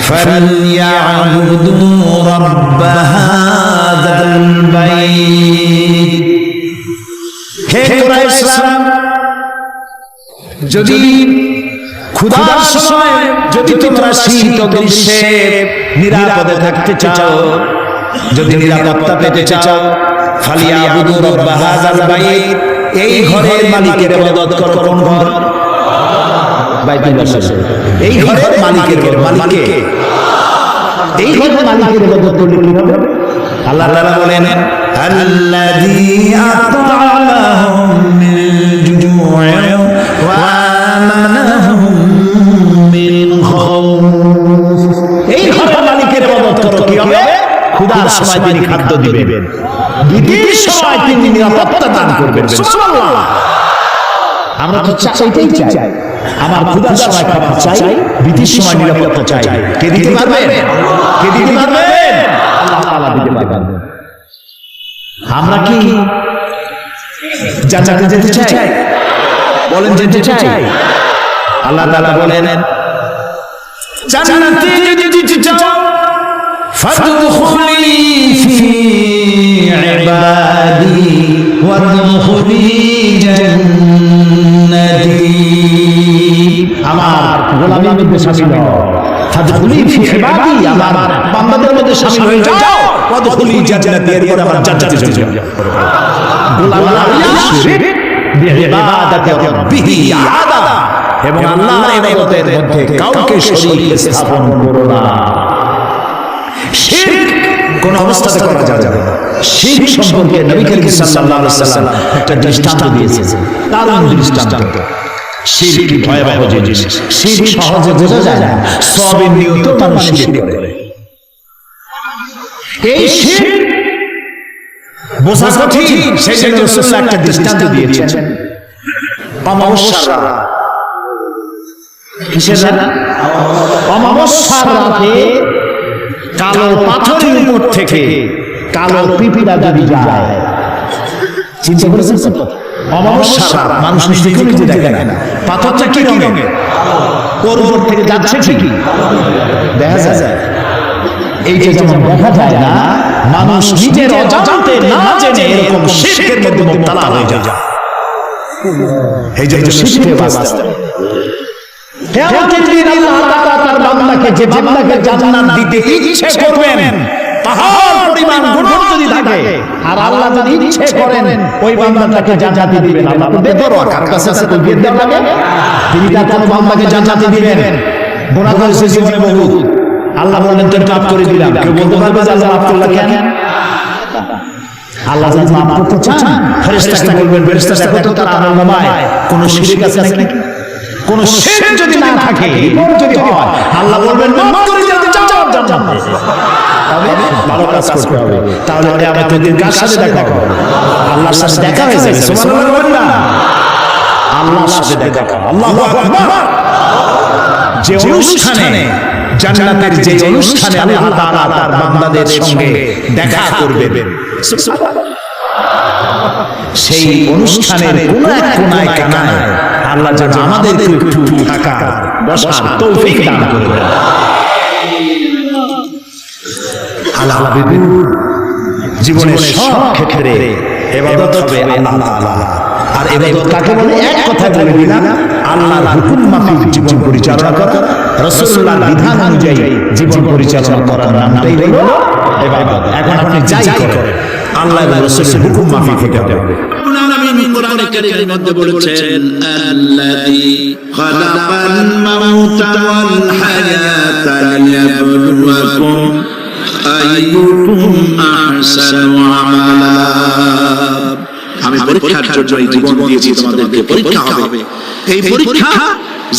فليعبدوا رب هذا البيت হে কুরাইশরা যদি ক্ষুধার সময় যদি তোমরা শীত গ্রীষ্মে নিরাপদে থাকতে চাও, যদি নিরাপত্তা পেতে চাও, ফালিয়াবুদু রাব্বা হাযাল বাইত, এই ঘরের মালিকের ইবাদত করো। কোন ঘর? বাইতুল্লাহ। এই ঘরের মালিকের মালিক, এই ঘরের মালিকের ইবাদত করলে কি হবে? আল্লাহ তাআলা বলেন আল্লাযী আত'আমাহুম মিন জু'ইন ওয়া আমানাহুম মিন খাউফ। এই ঘরের মালিকের ইবাদত করো, কি হবে? ক্ষুধার সময় তিনি খাদ্য দিবেন, বিপদের সময় তিনি নিরাপত্তা দান করবেন। সুবহানাল্লাহ। আমরা তো চাইতেই চাই, আমার ক্ষুধার সময় খাবার চাই, বিপদের সময় নিরাপত্তা চাই। কে দিতে পারবেন? কে দিতে পারবেন? আল্লাহ তাআলা দিতে পারবেন। আমরা কি জান্নাতে যেতে চাই? বলেন যেতে চাই? আল্লাহ তাআলা বলেন জান্নাতে যদি যেতে চাও ফাদখুলি ফি ইবাদি ওয়াদখুলি জান্নাতি, আমার গোলামের মধ্যে শামিল হও। ফাদখুলি ফি ইবাদি, আমার বান্দাদের মধ্যে শামিল হয়ে যাও। ওয়াদখুলি জান্নাতি, এরপর আমার জান্নাতে চলে যাও। গোলাম ইয়াশরিক বিইবাদাতি রাব্বিহি আহাদা, এবং আল্লাহর ইবাদতের মধ্যে কাউকে শরীক স্থাপন করো না। শিরক কোন অবস্থাতে করা যাবে না। শিরক সম্পর্কে নবী করিম সাল্লাল্লাহু আলাইহি ওয়াসাল্লাম একটা দৃষ্টান্ত দিয়েছেন, দারুণ দৃষ্টান্ত। শিরক ভয়াবহ জিনিস, শিরক সহজে বোঝা যায় না, সবের নিয়ত মানুষ শিরক করে। এই শিরক বোঝা কঠিন, সেই জন্য রাসূলুল্লাহ একটা দৃষ্টান্ত দিয়েছেন। অমাবস্যার রাত, কিসের রাত? অমাবস্যার রাতে কালো পাথরের উপর থেকে কালো পিঁপড়া যদি যায়, চিন্তা করেছেন? অমাবস্যার রাত, মানুষ নিজে দেখে না, পাথরটা কি রঙের? ওর উপর থেকে যাচ্ছে ঠিকই, দেখা যায়। এইটা যেমন দেখা যায় না, মানুষ নিজের অজান্তে না জেনে এরকম শিরকের মধ্যে মুবতালা হয়ে যায়। এই জন্য শিরকে বাঁচতে হবে। কিয়ামতের দিন আল্লাহ তাআলা তার বান্দাকে, যে বান্দাকে জান্নাত দিতে ইচ্ছে করবেন, পাহাড় পরিমাণ গুনাহ যদি থাকে, আর আল্লাহ যদি ইচ্ছে করেন ওই বান্দাটাকে জান্নাতে দিবেন, আল্লাহ তো বেপরোয়া, কার কাছে আছে তো দিয়ে দেওয়া লাগে, তিনি তার কোন বান্দাকে জান্নাতে দিবেন। গুনাহ করেছে জীবনে বহু, আল্লাহ বলেন তোর মাফ করে দিলাম। কেউ বলতে পারবে যে আল্লাহ মাফ করলেন কেন? আল্লাহ যদি মাফ করতে চান, ফেরেশতাকে বলবেন, ফেরেশতা দেখো তো তার আমলনামায় কোন শিরক আছে নাকি? কোন শিরক যদি না থাকে, ইমান যদি হয়, আল্লাহ বলবেন মাফ করে দিতে চাও জান্নাতে। তবে ভালো কাজ করতে হবে, তাহলে কিয়ামতের দিন কার সাথে দেখা হবে? আল্লাহর সাথে দেখা হয়ে যাবে। সুবহানাল্লাহ বলেন না? আল্লাহর সাথে দেখা হবে। আল্লাহু আকবার। যে অনুষ্ঠানে, জান্নাতের যে অনুষ্ঠানে আল্লাহ তাআলা তার বান্দাদের সঙ্গে দেখা করবেন, সেই অনুষ্ঠানের কোন এক কোনায় কানায় আল্লাহ যেন আমাদেরকে একটু থাকার বসার তৌফিক দান করে দেন। আল্লাহ জীবনের সব ক্ষেত্রে ইবাদত হবে আল্লাহ তাআলা। আর ইবাদত কাকে বলে? এক কথা বলে দিলাম, আল্লাহর হুকুম মাফিক জীবন পরিচালনা করা, রাসূলুল্লাহর বিধান অনুযায়ী জীবন পরিচালনা করার নামটাই হলো ইবাদত। এখন আপনি যাই করেন, আল্লাহ এবং রাসূলের হুকুম মাফিক হতে হবে। রব্বুল আলামিন কোরআনে কারীমের মধ্যে বলেছেন আল্লাযী খালাকাল মাউতা ওয়াল হায়াতা লিয়াবলুয়াকুম আইয়ুকুম আহসানু আমালা। আমি পরীক্ষার জন্য এই জীবন দিয়েছি, তোমাদেরকে পরীক্ষা হবে। এই পরীক্ষা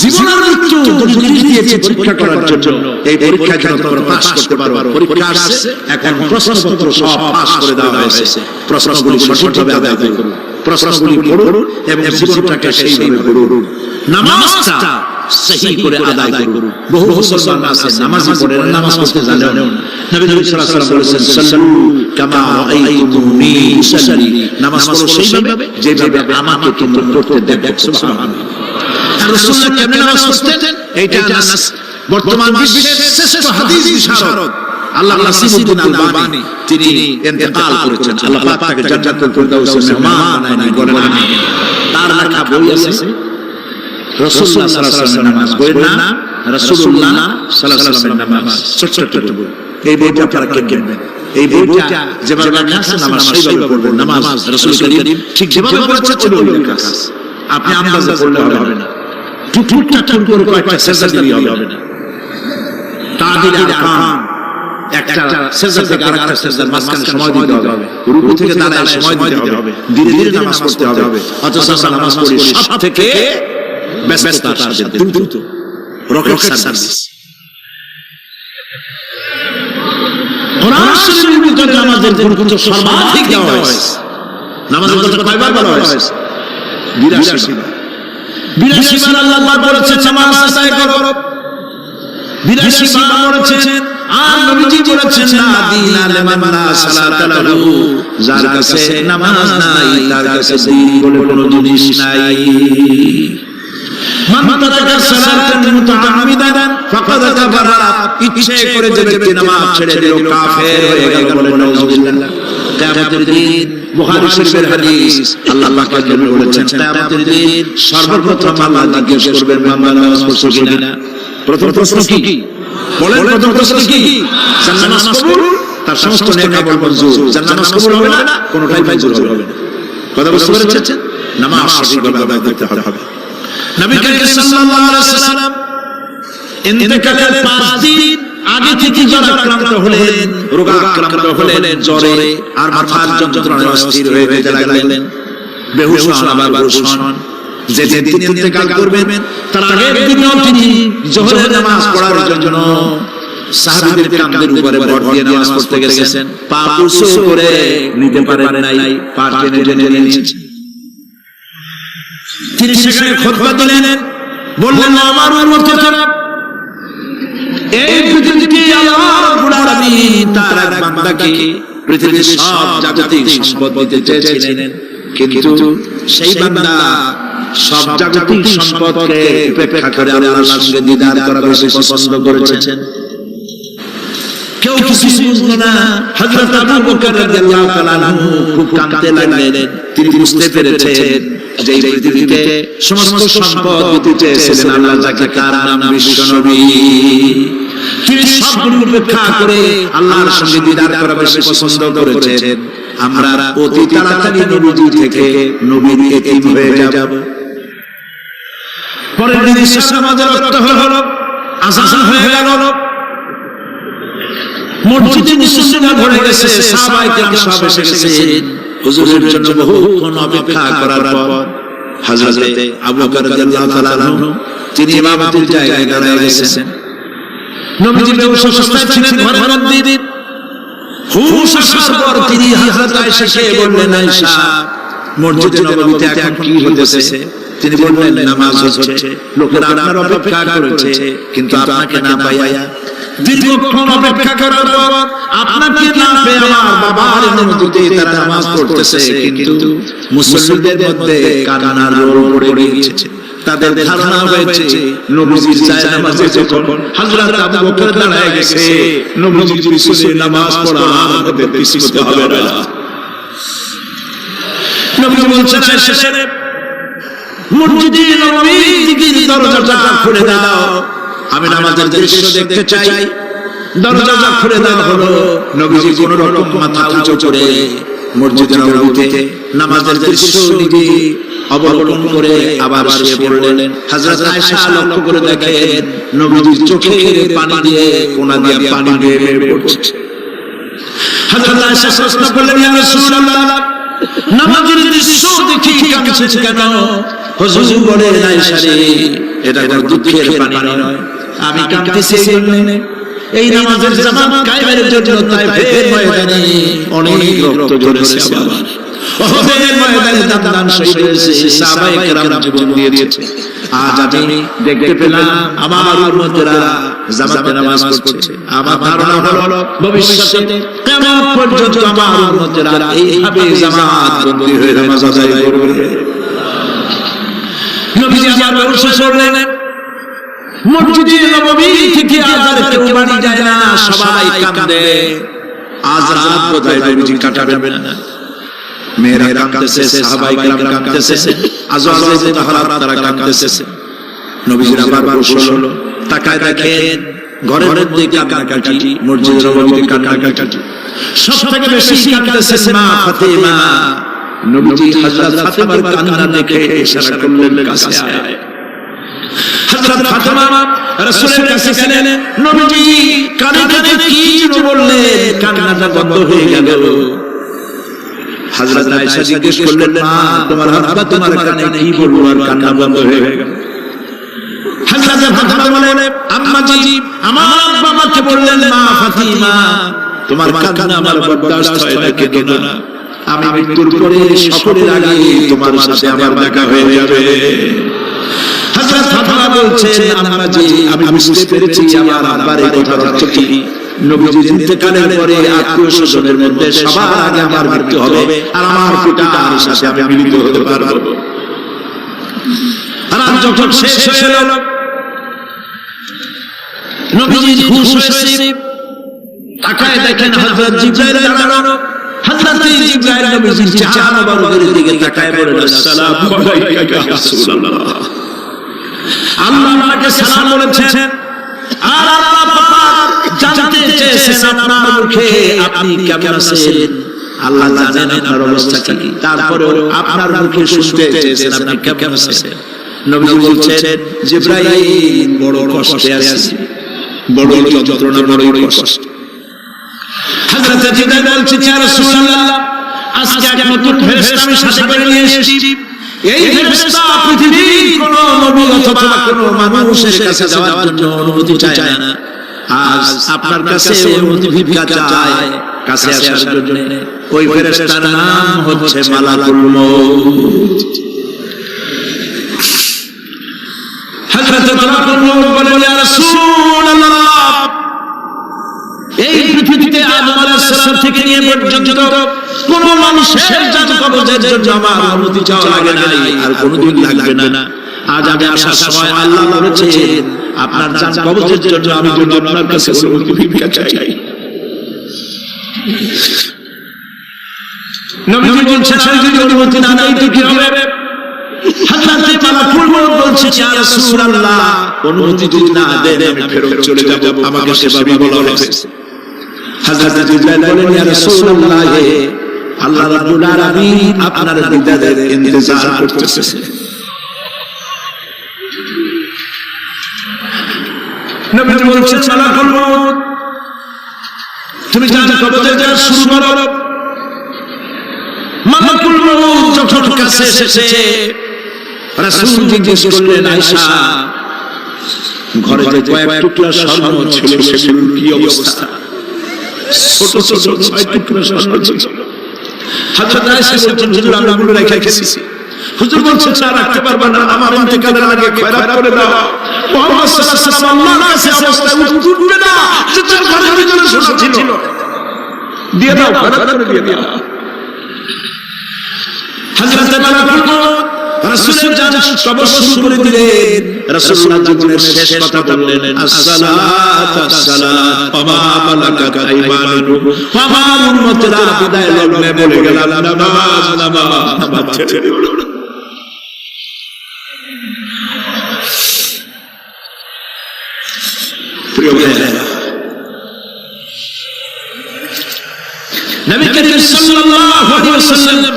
জীবনের মৃত্যু দুটোই দিয়েছি পরীক্ষা করার জন্য। এই পরীক্ষায় যেন তোমরা পাস করতে পারো। পরীক্ষা আসছে, এখন প্রশ্নপত্র সব পাস করে দেওয়া হয়েছে। প্রশ্নগুলি সঠিকভাবে আদায় করুন, প্রশ্নগুলি পড়ুন এবং জীবনটাকে সেইভাবে গড়ুন। নামাজটা সহি করে আদায় করুন। বহু মুসলমান আছে নামাজ পড়ে না, নামাজ পড়তে জানে না। নবী সাল্লাল্লাহু আলাইহি ওয়াসাল্লাম বলেছেন সাল্লু কামা রাআইতুমুনি উসাল্লি, নামাজ পড়ো সেইভাবে যেভাবে আমাকে তোমরা পড়তে দেখো। সুবহানাল্লাহ। আর রাসূলুল্লাহ কেমনে নামাজ পড়তেন? এইটা আনাস বর্তমান বিশ্বের শ্রেষ্ঠ হাদিস বিশারদ আল্লামা নাসিরউদ্দিন আলবানী তিনি ইন্তেকাল করেছেন। আল্লাহ পাক তাকে জান্নাতুল ফিরদাউসের মেহমান বানায় বলেন আমিন। তার লেখা বই আছে রাসূলুল্লাহ সাল্লাল্লাহু আলাইহি ওয়াসাল্লামের নামাজ, বইয়ের নাম রাসূলুল্লাহ সাল্লাল্লাহু আলাইহি ওয়াসাল্লামের নামাজ, ছোট ছোট বই। এই বইটা আপনারা কিনবেন। এই বইটা যেভাবে লেখা আছে নামাজ সেইভাবে পড়বেন। নামাজ রাসূল করিম ঠিক যেভাবে পড়েছেন ওই কাজ আপনি আন্দাজে পড়লে হবে না। টুকটুক করে কয়েকটা সেজদা দিলে হবে না। তাদের আরকান একটা সেজদা থেকে আরেকটা সেজদার মাঝখানে সময় দিতে হবে, রুকু থেকে দাঁড়ায় সময় দিতে হবে, ধীরে ধীরে নামাজ পড়তে হবে। অথচ আমরা নামাজ পড়ি সব থেকে ব্যস্ততার সাথে দ্রুত রকেট সার্ভিস। কোরআন শরীফের ভিতরে নামাজের গুরুত্ব সর্বাধিক দেওয়া হয়েছে। নামাজের কথা কয়বার বলা হয়েছে? 82 বার। 82 বার আল্লাহ পাক বলেছেন নামাজ আদায় করো। 82 বার বলেছেন। আর নবীজি বলেছেন না দিনা লিমান লা সালাতা লাহু, যার কাছে নামাজ নাই তার কাছে দ্বীন বলে কোনো জিনিস নাই। মান তারাকা সালাতান মুতাআম্মিদান ফাকাদ কাফারা, ইচ্ছে করে যে ব্যক্তি নামাজ ছেড়ে দিল কাফের হয়ে গেল, বলে নাউযুবিল্লাহ। কিয়ামতের দিন বুখারী শরীফের হাদিস আল্লাহ পাক বলেছেন কিয়ামতের দিন সর্বপ্রথম আল্লাহ জিজ্ঞেস করবেন বান্দা নামাজ পড়ছো কিনা। প্রথম প্রশ্ন কি? বলেন প্রথম প্রশ্ন কি? নামাজ কবুল, তার সমস্ত নেক আমল মঞ্জুর। নামাজ কবুল হবে না, কোনটাই মঞ্জুর হবে না। কথা বুঝতে পেরেছেন? নামাজ সঠিকভাবে আদায় করতে হবে। নবী করিম সাল্লাল্লাহু আলাইহি ওয়াসাল্লাম ইন্তেকালের 5 দিন আগে থেকে যারা আক্রান্ত হলেন, রোগাক্রান্ত হলেন, জ্বরে আর মাথার যন্ত্রণায় অস্থির হয়ে যেতে লাগলেন, বেহুশ হন, আবার হুশ হন। যে দিন ইন্তেকাল করবেন তার আগের দিনও তিনি যোহরের নামাজ পড়ার জন্য সাহাবীদের কাঁধের উপরে ভর দিয়ে নামাজ পড়তে গেছেন। পা উঁচু করে নিতে পারেন নাই, পা টেনে টেনে নিয়েছেন। তিনি সেখানে খুতবা দিলেন, বললেন আমার উম্মতেরা, এই পৃথিবীতে আল্লাহ রাব্বুল আলামিন তার এক বান্দাকে পৃথিবীর সব জাগতিক সম্পদ দিতে চেয়েছিলেন, কিন্তু সেই বান্দা সব জাগতিক সম্পদকে উপেক্ষা করে আল্লাহর সঙ্গে দিদার করা বেশি পছন্দ করেছেন। কেউ কিছু বুঝলো না। হযরত আবু বকর রাদিয়াল্লাহু তাআলা আনহু খুব কাঁদতে লাগলেন। তিনি বুঝতে পেরেছেন যে এই পৃথিবীতে সমস্ত সম্পদ দিতে চেয়েছিলেন আল্লাহ, যাকে তার নাম বিশ্বনবী। তিনি সবগুলো উপেক্ষা করে আল্লাহর সঙ্গে দিদার করা বেশি পছন্দ করেছেন। আমরা অতি তাড়াতাড়ি নবীজি থেকে নবীর এতিম হয়ে যাব। পরের দিন শেষ নামাজের ওয়াক্ত হলো, আযান হয়ে গেল, মসজিদে মুসল্লিরা ভরে গেছে, সাহাবায়ে কিরাম সব এসে গেছেন। হুজুরের জন্য বহুক্ষণ অপেক্ষা করার পর হযরত আবু বকর রাদিয়াল্লাহু তাআলা আনহু তিনি ইমামতির জায়গায় দাঁড়িয়ে গেছেন। নবীজি বেহুশ অবস্থায় ছিলেন ঘরের মধ্যে। হুশ আসার পর তিনি হযরত আয়েশাকে বললেন, আয়েশা, মসজিদে নববীতে এখন কি হতেছে? তিনি বললেন, নামাজ হচ্ছে, লোকেরা আপনার অপেক্ষা করেছে, কিন্তু আপনাকে না পাইয়া দীর্ঘক্ষণ অপেক্ষা করার পর আপনাকে না পেয়ে আমার বাবার অনুমতিতে তারা নামাজ পড়তেছে, কিন্তু মুসল্লিদের মধ্যে কান্নার রোল পড়ে গিয়েছে। তাদের ধারণা হয়েছে নবীজির জায়নামাজে যখন হযরত আবু বকর দাঁড়ায় গেছে, নবীজির পিছনে নামাজ পড়া আমাদের পিছতে হবে না। নবী বলছেন, আয়েশা, মসজিদে নববীর দরজাটা খুলে দাও, আমি নামাজের দৃশ্য দেখতে চাই। দরজা খুলে দেওয়া হলো। নবীজি কোন রকম মাথা উঁচু করে মসজিদে নববীতে নামাজের দৃশ্য নিজে অবলোকন করে আবার শুয়ে পড়লেন। হযরত আয়েশা লক্ষ্য করে দেখেন নবীজির চোখের পানি দিয়ে কোনা দিয়ে পানি বের পড়ছে। হযরত আয়েশা প্রশ্ন করলেন, ইয়া রাসূলুল্লাহ, নামাজের দৃশ্য দেখি কাঁদছেন কেন? হুজুর বলেন, আয়েশা রে, এটা কোনো দুঃখের পানি নয়, আমি কাঁদতেছি এই নামাজের জামাত কায়েমের জন্য তায়েফের ময়দানে অনেক রক্ত ঝরেছে, বাবা ওহদের ময়দানে দান শহীদ হয়েছে, সাহাবায়ে কেরাম জীবন দিয়ে দিয়েছে। আজ আমি দেখতে পেলাম আমার উম্মতেরা জামাতে নামাজ পড়ছে। আমার ধারণা হলো ভবিষ্যতে কিয়ামত পর্যন্ত আমার উম্মতেরা এইভাবে জামাত বন্দী হয়ে নামাজ আদায় করবে। নবীজি আবার বললেন, মসজিদে নববী থেকে আজার কেউ বাড়ি যায় না, সবাই কাঁদে। আজ রাত বোধহয় নবীজি কাটাবেন না। মেয়েরা কাঁদতেছে, সাহাবায়ে কেরাম কাঁদতেছে, আজওয়াজে তাহরাত তারা কাঁদতেছে। নবীজির আবার বসলো, তাকায় দেখেন ঘরের মধ্যে কান্নাকাটি, মসজিদে নববীতে কান্নাকাটি। সবথেকে বেশি কাঁদতেছেন মা ফাতেমা। নবীজি হযরত ফাতেমার কান্না দেখে ইশারা করলেন কাছে আয়। হযরত ফাতেমা রাসূলের কাছে গেলেন, নবীজি কানে কানে কি যেন বললেন, কান্নাটা বন্ধ হয়ে গেল। হযরত আয়েশা জিজ্ঞেস করলেন, মা তোমার আব্বা তোমার কানে কি বলল আর কান্না বন্ধ হয়ে গেল? হযরত ফাতেমা বলেন, আম্মা জি আমার আব্বা আমাকে বললেন, মা ফাতিমা তোমার কান্না আমার বরদাস্ত হয় না, কেঁদো না। আমি মৃত্যুর পরে সকলের আগে তোমার সাথে আমার দেখা হয়ে যাবে। হযরত ফাতেমা বলছেন, আম্মা জি আমি বুঝতে পেরেছি আমার আব্বার এই কথার অর্থ কি। নবীজির ইন্তেকালের পরে আত্মীয় স্বজনের মধ্যে সবার আগে আমার মৃত্যু হবে, আর আমার পিতার সাথে আমি মিলিত হতে পারবো। আর যখন শেষ হয়ে গেল, নবীজি হুঁশ হয়েছে, তাকায় দেখেন হযরত জিবরাইল দাঁড়ানো। হযরত জিবরাইল নবীজির চেহারা মুবারকের দিকে তাকায় বলেন, আসসালামু আলাইকা ইয়া রাসূলুল্লাহ। আল্লাহ আপনাকে সালাম বলেছেন, আর আল্লাহ পাক জানতে চেয়েছেন আপনার মুখে আপনি কেমন আছেন। আল্লাহ জানেন আপনার অবস্থা কি, তারপরেও আপনার মুখে শুনতে চেয়েছেন আপনি কেমন আছেন। নবীজি বলছেন, জিবরাইল বড় কষ্টে আছি, বড় যন্ত্রণা, বড় কষ্ট। হযরত জিবরাইল বলছেন, ইয়া রাসূলুল্লাহ আজকে এক নতুন ফেরেশতা আমি সাথে করে নিয়ে এসেছি। এই ফেরেশতা পৃথিবীর কোন নবী অথবা কোন মানুষের কাছে যাওয়ার জন্য অনুমতি চায় না। আজ আপনার কাছে অনুমতি ভিক্ষা চায় কাছে আসার জন্য। ওই ফেরেশতার নাম হচ্ছে মালাকুল মউত। হযরত মালাকুল মউত বলেন, ইয়া রাসূলুল্লাহ এই পৃথিবীতে আদম আলাইহিস সালাম থেকে নিয়ে পর্যন্ত কোন মানুষের জান কবজের জন্য আমার অনুমতি চাওয়া লাগে নাই, আর কোনদিন লাগবে না। আজ আমি আসার সময় আল্লাহ বলেছেন আপনার জান কবজের জন্য আমি যদি আপনার কাছে অনুমতি ভিক্ষা চাই। নবীজি বলছেন, আমি যদি অনুমতি না দেই তো কি হবে? হযরত মালাকুল মউত বলছে, ইয়া রাসূলুল্লাহ অনুমতি যদি না দেন আমি ফেরত চলে যাব, আমাকে সেভাবে বলা হয়েছে। হযরত জিবরাইল বলেন, ইয়া রাসূলুল্লাহ আল্লাহ রাব্বুল আলামিন আপনার দিদারের ইন্তজার করতেছে। নবীজি বলছেন, মালাকুল মউত তুমি জান কবজে যা শুরু করো। মালাকুল মউত যখন কাছে এসেছে, রাসূল জিজ্ঞেস করলেন, আয়েশা ঘরে যে কয়েক টুকরা স্বর্ণ ছিল সেগুলোর কি অবস্থা? ছোট ছোট 6 টুকরা স্বর্ণ ছিল। হযরত আয়েশা বলছেন, হুজুর আমরা এগুলো রেখে গেছি। হুজুর বলছেন, না রাখতে পারবে না, আমার ইন্তেকালের আগে খয়রাত করে দাও। মুহাম্মদ সাল্লাল্লাহু আলাইহি ওয়াসাল্লাম আল্লাহর কাছে অবস্থায় উঠবে না, তার ঘরের ভিতরে সোনা ছিল, দিয়ে দাও, খয়রাত করে দিয়ে দাও। হযরত মালাকুল মউত রাসূলের জানা কবর শুরু করে দিলেন। রাসূলুল্লাহ জীবনের শেষ কথা বললেন, আসসালাতু আসসালাত ওয়া মা মালাকাত আইমানুকুম। আমার উম্মতেরা বিদায় লগ্নে বলে গেলাম, নামাজ নামাজ ছেড়ে দিল না। প্রিয় ভাইরা, নবী করিম সাল্লাল্লাহু আলাইহি ওয়াসাল্লাম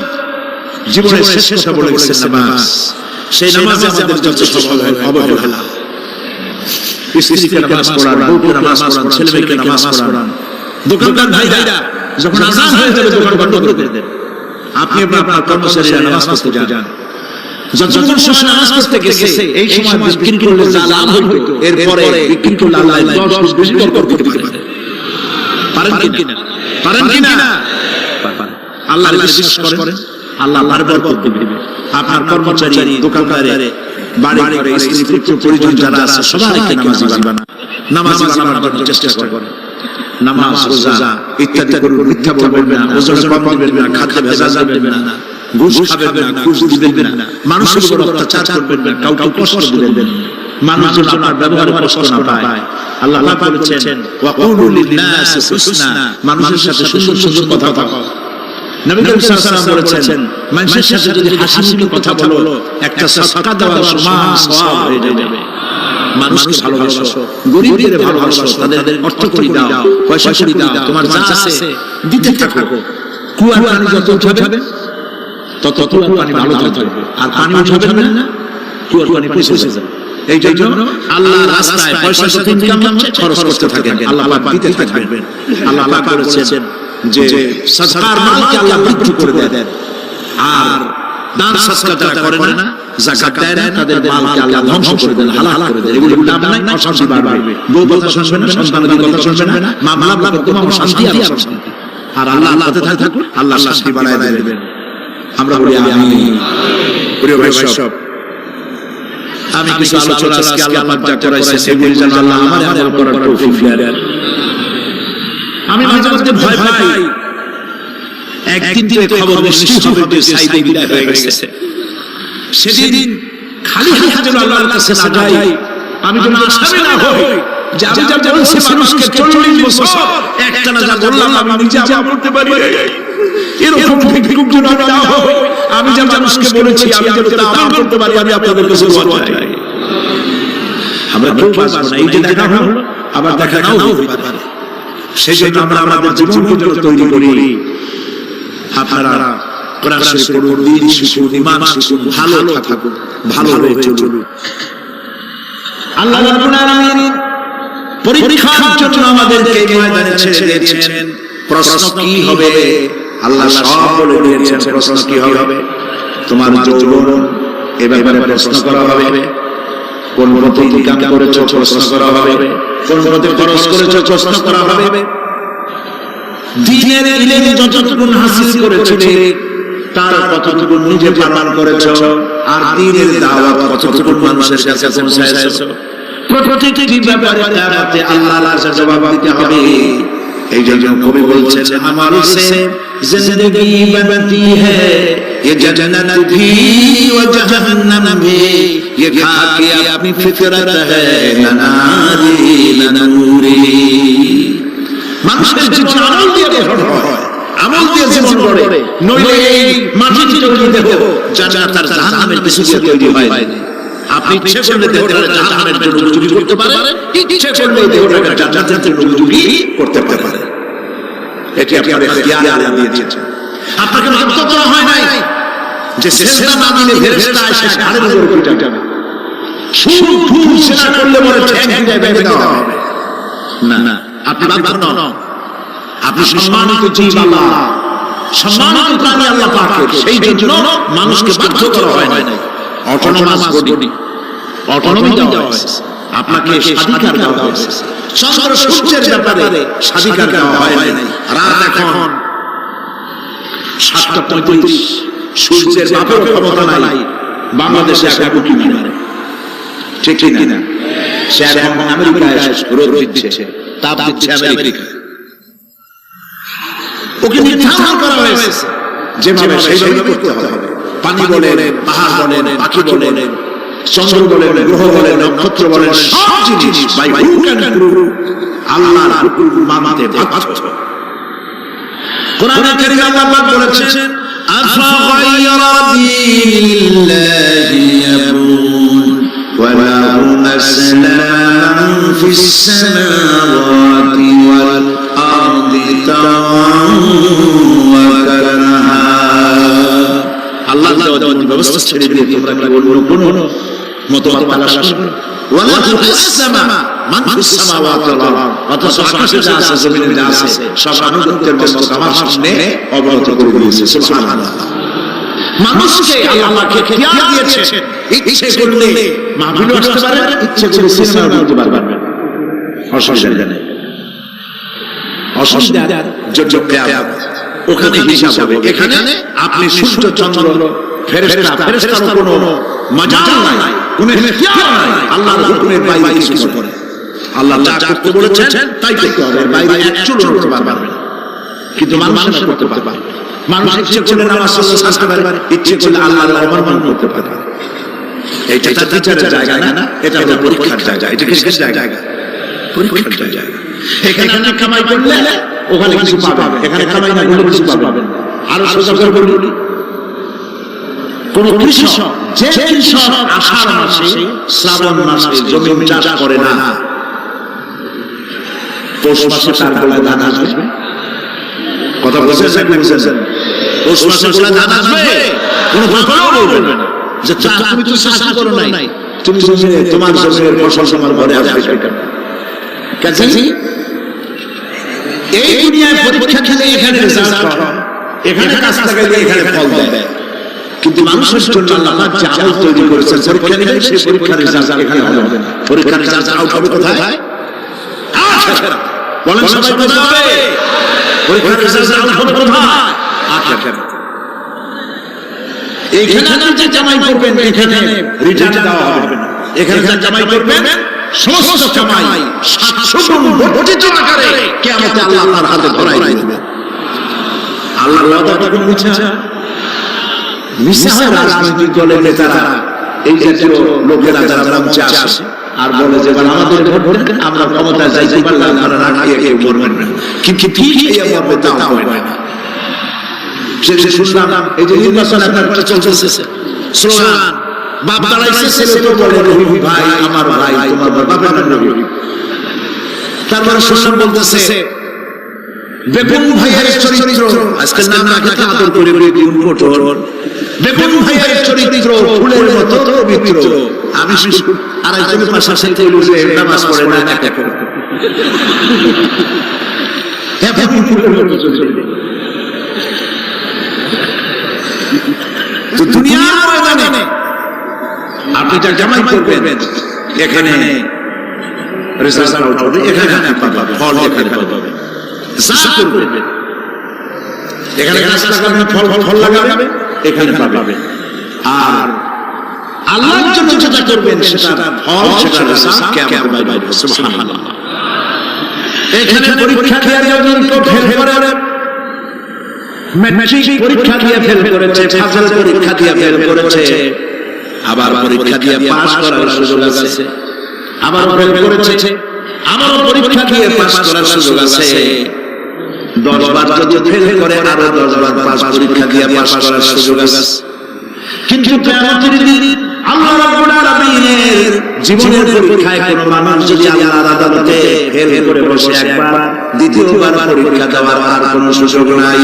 জীবনের শেষ কথা বলে গেছেন নামাজ। সেই নামাজে আমাদের যত অবহেলা, স্ত্রীকে নামাজ পড়ান, বউকে নামাজ পড়ান, ছেলেমেয়েকে নামাজ পড়ান। দোকানদার ভাইরা যখন আযান হয়ে যাবে দোকান বন্ধ করে দেন, আপনি আপনার কর্মচারীরা নামাজ পড়তে যান। যখন সময় নামাজ পড়তে গেছে এই সময় বিক্রি করলে যা লাভ হইতো, এরপরে বিক্রি করলে আল্লাহ 10 গুণ বেশি বরকত করতে পারেন কিনা? পারেন কিনা? আল্লাহর বিশ্বাস করেন, আল্লাহ আল্লাহর বরকত দিবেন। আপনার কর্মচারী, দোকানদারে, বাড়ি ঘরে স্ত্রী পুত্র পরিজন যারা আছে সবাইকে নামাজি বানান, নামাজি বানানোর জন্য চেষ্টা করেন। নামাজ, রোজা ইত্যাদি করুন, মিথ্যা বলবেন না, ওজনে কম দিবেন না, খাদ্যে ভেজাল দিবেন না, ঘুষ খাবেন না, ঘুষ দিবেন না, মানুষের উপর অত্যাচার করবেন না, কাউকে কষ্ট দিবেন না। মানুষ যেন আপনার ব্যবহারে কষ্ট না পায়। আল্লাহ পাক বলেছেন ওয়া কুলু লিন-নাসি হুসনা, মানুষের সাথে সুন্দর সুন্দর কথা বলো। নবী করিম সাল্লাল্লাহু আলাইহি ওয়াসাল্লাম বলেছেন মানুষের সাথে যদি হাসি মুখে কথা বলো একটা সাদকা দেওয়ার সমান সওয়াব হয়ে যাবে। মানুষকে ভালোবাসো, গরিবদের ভালোবাসো, তাদের অর্থ করি দাও, পয়সা করি দাও, তোমার যা আছে দিতে থাকো। কুয়ার পানি যত উঠাবে তত কুয়ার পানি ভালো থাকবে, আর পানি উঠাবেন না কুয়ার পানি পচে যাবে। এই জন্য আল্লাহর রাস্তায় পয়সা যত ইনকাম হচ্ছে খরচ করতে থাকেন, আল্লাহ পাক দিতে থাকবেন। আল্লাহ পাক বলেছেন যে সাদকার মালকে আল্লাহ বৃদ্ধি করে দেন, আর দান সাদকা যারা করে না, যাকাত দেয় না, তাদের মালকে আল্লাহ ধ্বংস করে দেন, হালাল করে দেন। এগুলোর দাম নাই, অশান্তি বাড়বে। বউ কথা শুনবেন না, সন্তানের কথা শুনবেন না, মা বাবা তোমার শান্তি আর অশান্তি। আর আল্লাহ আল্লাহতে থাকুন, আল্লাহ শান্তি বাড়ায় দেবেন। আমরা বলি আমিন। প্রিয় ভাই সব, আমি কিছু আলোচনা আজকে আল্লাহ পাক যা করাইছে সেগুলি যেন আল্লাহ আমাদের আমল করার তৌফিক দেন। আমি মাঝে মাঝে ভয় পাই, একদিন থেকে খবর নিশ্চিত হবে যে সাইদে বিদায় হয়ে গেছে। সেদিন খালি হাতে যেন আল্লাহর কাছে না যাই, আমি যেন আসামি না হই যে আমি যা বলছি মানুষকে 40 বছর একটানা যা বললাম আমি নিজে আমল করতে পারি, এরকম ভিক্ষুক যেন আমি না হই। আমি যা মানুষকে বলেছি আমি যেন তা আমল করতে পারি। আমি আপনাদের কাছে দোয়া চাই। আমরা কেউ পারবো না, এই যে দেখা হলো আবার দেখা নাও হতে পারে। সেই জন্য আমরা আমাদের জীবনকে যত তৈরি করি, আপনারা কোরআন শরীফ পড়ুন, দ্বীন শিখুন, ঈমান শিখুন, ভালো থাকুন, ভালো হয়ে চলুন। আল্লাহ রাব্বুল আলামিন পরীক্ষার জন্য আমাদেরকে ময়দানে ছেড়ে দিয়েছেন। প্রশ্ন কি হবে আল্লাহ সব বলে দিয়েছেন। প্রশ্ন কি হবে? তোমার যৌবন এ ব্যাপারে প্রশ্ন করা হবে, কোন পথে ইনকাম করেছো প্রশ্ন করা হবে, কোন পথে খরচ করেছো প্রশ্ন করা হবে, দ্বীনের ইলম যতটুকু হাসিল করেছিলে তার কতটুকু নিজে পালন করেছো, আর দ্বীনের দাওয়াত কতটুকু মানুষের কাছে পৌঁছায়ছো। প্রত্যেকটি ব্যাপারে কিয়ামতে আল্লাহর কাছে জবাব দিতে হবে। এই জন্য কবি বলছেন আমার সে জিंदगी बनती है ये जन्नत भी व जहन्नम भी, ये खाके अपनी फितरत है ना नारी ना नूरी। মানুষের জীবন আমল দিয়ে গঠন হয়, আমল দিয়ে জীবন গড়ে, নইলে এই মাটির তৈরি দেহ জান্নাত আর জাহান্নামের কিছু দিয়ে তৈরি হয় না। আপনি ইচ্ছে করলে দেহটাকে জাহান্নামের জন্য উপযোগী করতে পারেন, ইচ্ছে করলে দেহটাকে জান্নাতের জন্য উপযোগী করতে পারেন। এটি আপনার ইখতিয়ারে আল্লাহ দিয়েছেন। আপনাকে বাধ্য করা হয় নাই যে সেজদা না দিলে ফেরেশতা এসে ঘাড়ের উপর পিটাবে, সুর ফুল সেনা করলে বলে ঠ্যাং দিয়ে বেঁধে দেওয়া হবে। না না, আপনি বাধ্য নন। আপনি সম্মানিত জীব আল্লাহ, সম্মানিত প্রাণী আল্লাহ পাকের। সেই জন্য মানুষকে বাধ্য করা হয় নাই। অটোনমাস বডি, অটোনমি দেওয়া হয়েছে, আপনাকে স্বাধিকার দেওয়া হয়েছে। চন্দ্র সূর্যের ব্যাপারে স্বাধিকার দেওয়া হয় নাই। রাত এখন 7:35, সূর্যের বাপের ক্ষমতা নাই বাংলাদেশে এখন উঁকি মারে, ঠিক কিনা? সে এখন আমেরিকায় রোদ দিচ্ছে, তাপ দিচ্ছে আমেরিকা। ওকে নির্ধারণ করা হয়েছে যেভাবে সেইভাবে করতে হবে। পানি বলেন, পাহাড় বলেন, পাখি বলেন, চন্দ্র বলেন, গ্রহ বলেন, নক্ষত্র বলেন, সব জিনিস বাই হুক এন্ড প্রুফ আল্লাহর হুকুম মানতে বাধ্য। কোরআনে কারীমে আল্লাহ পাক বলেছেন আফগায়রা দীনিল্লাহি ইয়াবুন ওয়া লাহু আসলামান ফিস সামাওয়াতি ওয়াল আরদি তাওয়ান ওয়া কারহা। আল্লাহ ব্যবস্থা ছেড়ে দিয়ে তোমরা কি অন্য কোন মতবাদ তালাশ করবে? ওয়ালা তুসামা মান ফিস সামাওয়াতি ওয়াল আরদ, অথচ আকাশে যা আছে জমিনে যা আছে সব আনুগত্যের মস্তক আমার সামনে অবনত করে দিয়েছে। সুবহানাল্লাহ। মানুষকে আল্লাহকে খিয়াল দিয়েছেন, ইচ্ছে করলে মাহফিলে আসতে পারেন, ইচ্ছে করলে সিনেমা দেখতে পারবেন, অসুবিধা নেই। অসুবিধার জন্য কিয়ামত, ওখানে হিসাব হবে। এখানে আপনি সূর্য চন্দ্র ফেরেশতা, ফেরেশতার কোনো মাজাল নাই, কোনো ইখতিয়ার নাই আল্লাহর হুকুমের বাইরে কিছু করে। আল্লাহ যা করতে বলেছেন তাই করতে হবে, বাইরে এক চুলও নড়তে পারবে না। কিন্তু মানুষ করতে পারবে, মানুষ ইচ্ছে করলে নামাজ সারতে পারে, ইচ্ছে করলে আল্লাহর অবমাননা করতে পারে। এটা তার বিচারের জায়গা না, এটা হলো পরীক্ষার জায়গা। এটা কিসের জায়গা? পরীক্ষার জায়গা। এখানে আপনি কামাই করলে ওখানে কিছু পাবেন, এখানে কামাই না করলে কিছু পাবেন। আরো সোজা করে বলি, কোন কৃষক, যে কৃষক আষাঢ় মাসে শ্রাবণ মাসে জমি চাষ করে না, পৌষ মাসে তার গোলায় ধান আসবে। কথা বুঝেছেন না? বুঝেছেন? পৌষ মাসে গোলায় ধান আসবে, কোনো ব্যাপারও বলবেন না যে তুমি তো চাষ করো নাই, তুমি তোমার জমির ফসল তোমার ঘরে আসবে কেন? কাজেই এই দুনিয়ায় পরীক্ষা খেলে এখানে রেজাল্ট হয়, এখানে কাজ লাগাইলে এখানে ফল দেয়। কিন্তু মানুষের জন্য আল্লাহ যে আমল তৈরি করেছেন, পরীক্ষা নিলে সেই পরীক্ষার রেজাল্ট এখানে হবে না, পরীক্ষার রেজাল্ট আউট হবে কোথায়? আখিরাত। বলেন সবাই কোথায় হবে? পরীক্ষার রেজাল্ট আউট হবে কোথায়? আখিরাত। এখানে আপনি যে জামাই করবেন এখানে রিটার্ন দেওয়া হবে না, এখানে যে জামাই করবেন সমস্ত কামাই 700 গুণ বর্ধিত আকারে কিয়ামতে আল্লাহ আপনার হাতে ধরাই দিবে। আল্লাহর ওয়াদা কোন মিথ্যা? মিথ্যা হয় রাজনৈতিক দলের নেতারা, এই জাতীয় লোকেরা যারা মঞ্চে আসে আর বলে যে আমাদের ভোট দেন, আমরা ক্ষমতায় যাইতে পারলে আপনারা না খেয়ে কেউ মরবেন না, কিন্তু ঠিক এই মরবে তা হয় না। সে শুনলাম এই যে নির্বাচন একটা চলতেছে, স্লোগান বাপ দাঁড়াইছে, ছেলে তো বলে রবি ভাই আমার ভাই, তোমার বাপের নাম রবি। তারপরে শুনলাম বলতেছে বেগুন ভাইয়ের চরিত্র, আজকাল নাম রাখতে আদর করে বেগুন কোটর, বেগুন ভাইয়ের চরিত্র ফুলের মতো পবিত্র। আমি আরেকজনের পাশে সাথে বলে নামাজ পড়ে না, একটা করে বেগুন ফুলের মতো চরিত্র। তো দুনিয়ার ময়দানে আপনি যা জামাই করবেন এখানে রেজাল্ট আউট হবে, এখানে আপনি পাবেন ফল, এখানে পাবেন। যা করবেন এখানে গাছ লাগাবেন, ফল লাগাবেন, এখানে পাবেন। আর আল্লাহর জন্য যেটা করবেন সেটা ফল, সেটা রেজাল্ট কিয়ামতের বাইরে। সুবহানাল্লাহ। এখানে পরীক্ষা দেওয়ার জন্য কেউ ফেল করে, ম্যাট্রিক পরীক্ষা দিয়ে ফেল করেছে, ফাজল পরীক্ষা দিয়ে ফেল করেছে, আবার পরীক্ষা দিয়ে পাস করার সুযোগ আছে, আবার ফেল করেছে, আবার পরীক্ষা দিয়ে পাস করার সুযোগ আছে। 10 বার যদি ফেল করে আরো 10 বার পাস পরীক্ষা দিয়ে পাস করার সুযোগ আছে। কিন্তু কিয়ামতের দিন আল্লাহ রাব্বুল আলামিনের জীবনের পরীক্ষায় কোন মানুষ যদি আল্লাহর আদালতে ফেল করে বসে একবার, দ্বিতীয়বার পরীক্ষা দেওয়ার আর কোন সুযোগ নাই।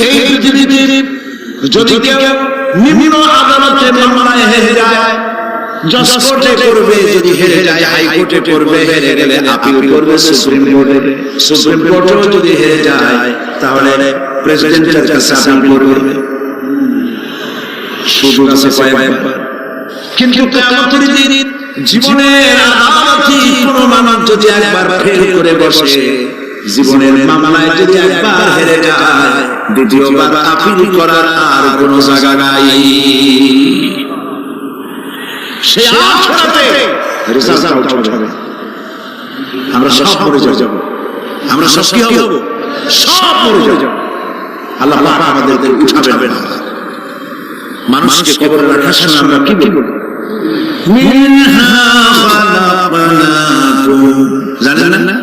এই পৃথিবীতে যদি কেউ নিম্ন আদালতে মামলায় হেরে যায়, জজ কোর্টে করবে, যদি হেরে যায় হাইকোর্টে করবে, হেরে গেলে আপিল করবে সুপ্রিম কোর্টে, সুপ্রিম কোর্টেও যদি হেরে যায় তাহলে প্রেসিডেন্টের কাছে আপিল করবে। সুযোগ আছে কয়েকবার। কিন্তু কিয়ামতের দিন জীবনের আদালতে কোনো মানুষ যদি একবার ফেল করে বসে, জীবনের মামলায় যদি একবার হেরে যায়, দ্বিতীয়বার আপিল করার আর কোনো জায়গা নাই। সে আখিরাতে রেজাল্ট আউট হবে। আমরা সব মরে যাব, আমরা সব কি হব? সব মরে যাব। আল্লাহ পাক আমাদেরকে উঠাবেন না। মানুষকে কবরে রাখার সময় আমরা কি বলবো? মিনহা খালাকনাকুম, জানেন না?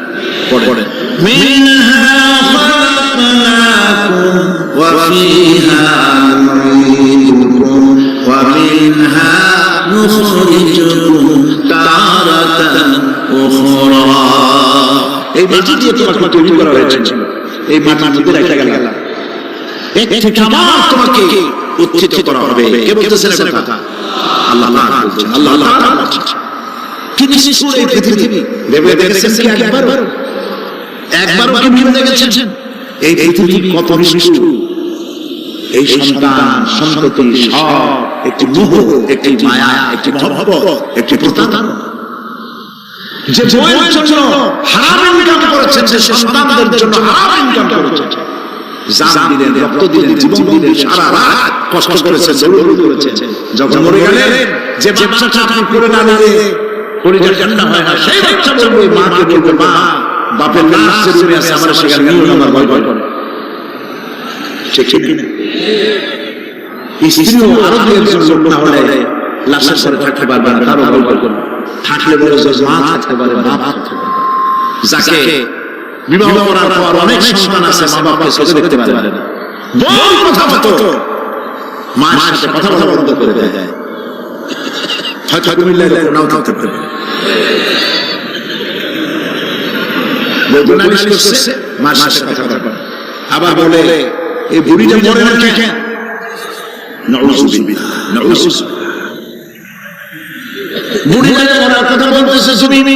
পড়েন, মিনহা খালাকনাকুম ওয়া ফিহা নুঈদুকুম ওয়া মিনহা নুখরিজুকুম তারাতান উখরা। এই মাটি দিয়ে তোমাকে তৈরি করা হয়েছে, এই মাটির মধ্যে রেখে গেলাম, এক থেকে আবার তোমাকে উত্থিত করা হবে। কে বলতেছেন এই কথা? আল্লাহ পাক বলছেন, আল্লাহ তাআলা বলছেন। কি নিষ্ঠুর এই পৃথিবী! ভেবে দেখেছেন কি একবারও কি ভেবে দেখেছেন এই পৃথিবী কত নিষ্ঠুর? এই সন্তান সন্ততি সব একটি মোহ, একটি মায়া, একটি মহব্বত, একটি প্রতারণা। যে বউয়ের জন্য হারাম ইনকাম করেছেন, যে সন্তানদের জন্য হারাম ইনকাম করেছেন, জান দিলেন, রক্ত দিলেন, জীবন দিলেন, সারা রাত কষ্ট করেছেন, দৌড়দৌড়ি করেছেন। যখন মরে গেলেন, যে বাচ্চাটা আপনি করে না নিলে পরিবার জান্না হয় না, সেই বাচ্চা বলবে, মাকে বলবে, মা বাপের লাশ জেনে আছে, আমার সেখানে নিও না, আমার ভয় করে। ঠিক ঠিক না? স্ত্রীও আরো দুই একজন লোক না হলে লাশের পরে থাকতে পারবে না, কারো বলবে থাকলে বলে যে মা থাকতে পারে, বাপ থাকতে পারে। যাকে বিবাহ করার পর অনেক সন্তান আছে, মা বাপকে চোখে দেখতে পারে না, বল কথা মতো মায়ের সাথে কথা বলা বন্ধ করে দেয়, হয়তো কুমিল্লায় নাও থাকতে পারে। নালিশ করছে, মার সাথে কথা বলে, আবার বলে এই বুড়িটা মরে না কেন? নাউযুবিল্লাহ, নাউযুবিল্লাহ। বুড়িটা মরার কথা বলতেছে তুমি,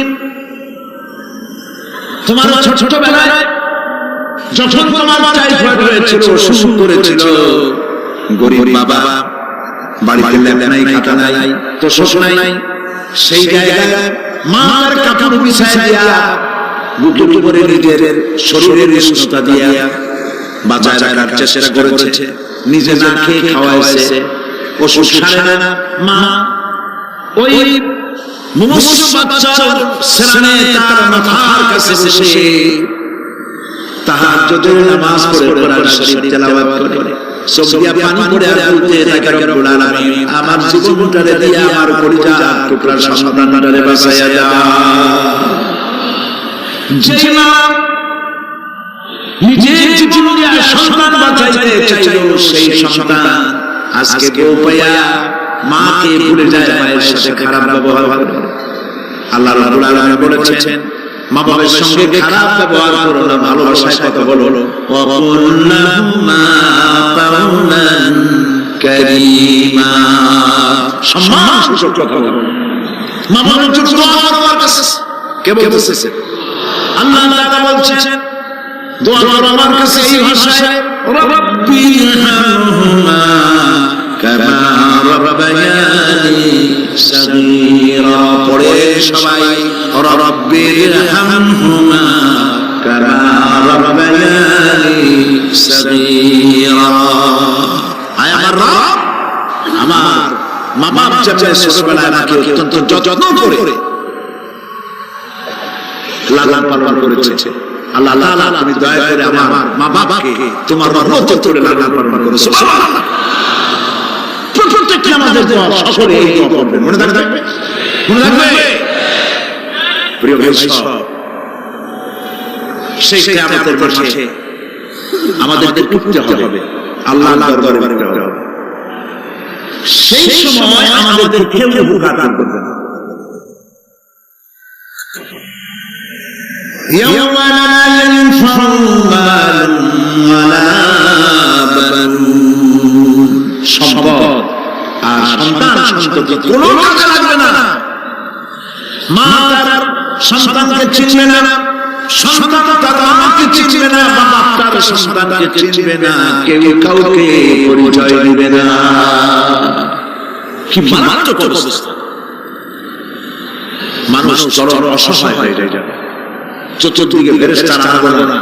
তোমার ছোটবেলায় যখন তোমার টাইফয়েড হয়েছিল, অসুখ করেছিল, গরিব বাবা, বাড়িতে ল্যাপ নাই, খাতা নাই, তো শোষ নাই, সেই জায়গায় মার কাপড় বিছায় দিয়া বুকের উপরে নিজের শরীরের উষ্ণতা দিয়া বাঁচায় রাখার চেষ্টা করেছে, নিজে না খেয়ে খাওয়াইছে, অসুখ সারে না মা। ওই মুমূর্ষু বাচ্চার সেরানে তার মাথার কাছে বসে তাহাজ্জুদের নামাজ পড়ে কোরআন শরীফ তেলাওয়াত করে, চোখ দিয়া পানি পড়ে আর বলতে থাকে, রব্বুল আলামিন আমার জীবনটারে দিয়া আমার কলিজার টুকরা সন্তানটারে বাঁচাইয়া দাও। যে মা নিজের জীবন দিয়া সন্তান বাঁচাইতে চাইল, সেই সন্তান আজকে বউ পাইয়া মাকে ভুলে যায়, মায়ের সাথে খারাপ ব্যবহার করে। আল্লাহ রাব্বুল আলামিন বলেছেন, মা বাবার সঙ্গে খারাপ ব্যবহার করো না, ভালোবাসায় কথা বলো। ওয়া কুল্লাহুমা কাওলান কারীমা, সম্মানসূচক কথা বলো। মা বাবার জন্য দোয়া করো আমার কাছে। কে বলতেছে? আল্লাহ তাআলা বলছেন, দোয়া করো আমার কাছে এই ভাষায়, রাব্বিরহামহুমা কামা রাব্বায়ানি সাগীরা। পড়ে সবাই রাব্বিরহামহুমা কামা রাব্বায়ানি সাগীরা। আয় আমার রব, আমার মা বাপ যেমন ছোটবেলায় আমাকে অত্যন্ত যত্ন করে লালন পালন করেছে, আল্লাহ তাআলা তুমি দয়া করে আমার মা বাবাকে তোমার রহমত করে লালন পালন করো। সুবহানাল্লাহ। প্রত্যেকটা আমাদের দোয়া সকলে এই দোয়া করবেন, মনে থাকবে, মনে থাকবে। প্রিয় ভাই সব, সেই কিয়ামতের মাঠে আমাদেরকে উঠতে হবে, আল্লাহর দরবারে উঠতে হবে। সেই সময় আমাদের কেউ উপকার করবে না। يوم لا ينفع مال ولا بنون, সম্পদ আর সন্তান সন্ততি কোনো কাজে লাগবে না। মা তার সন্তানকে চিনবে না, সন্তান তার মাকে চিনবে না, বাবা তার সন্তানকে চিনবে না, কেউ কাউকে পরিচয় দিবে না। কি মারাত্মক অবস্থা! মানুষ চরম অসহায় হয়ে যাবে। চতুর্দিকে ফেরেশতারা আনাগোনা,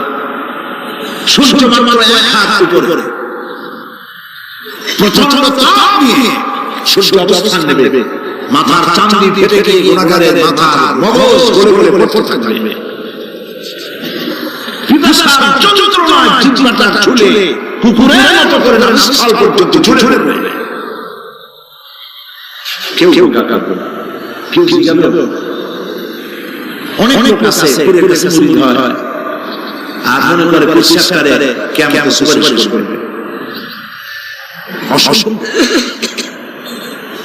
সূর্য মাত্র এক হাত উপরে, প্রচন্ড তাপ নিয়ে সূর্য অবস্থান নেবে, মাথার চাঁদি ফেটে গিয়ে গুনাহগারের মাথার মগজ গলে গলে পড়তে থাকবে। পিপাসার যন্ত্রণায় জিহ্বাটা ঝুলে কুকুরের মতো করে নাসাল পর্যন্ত ঝুলে পড়বে। কেউ কাঁদবে না, কেউ জিজ্ঞাসা অনেক লোক আছে পুরে কাছে মুরিদ হয় আর মনে করে বিশ্বাস করে কিয়ামতে সুপারিশ করবে।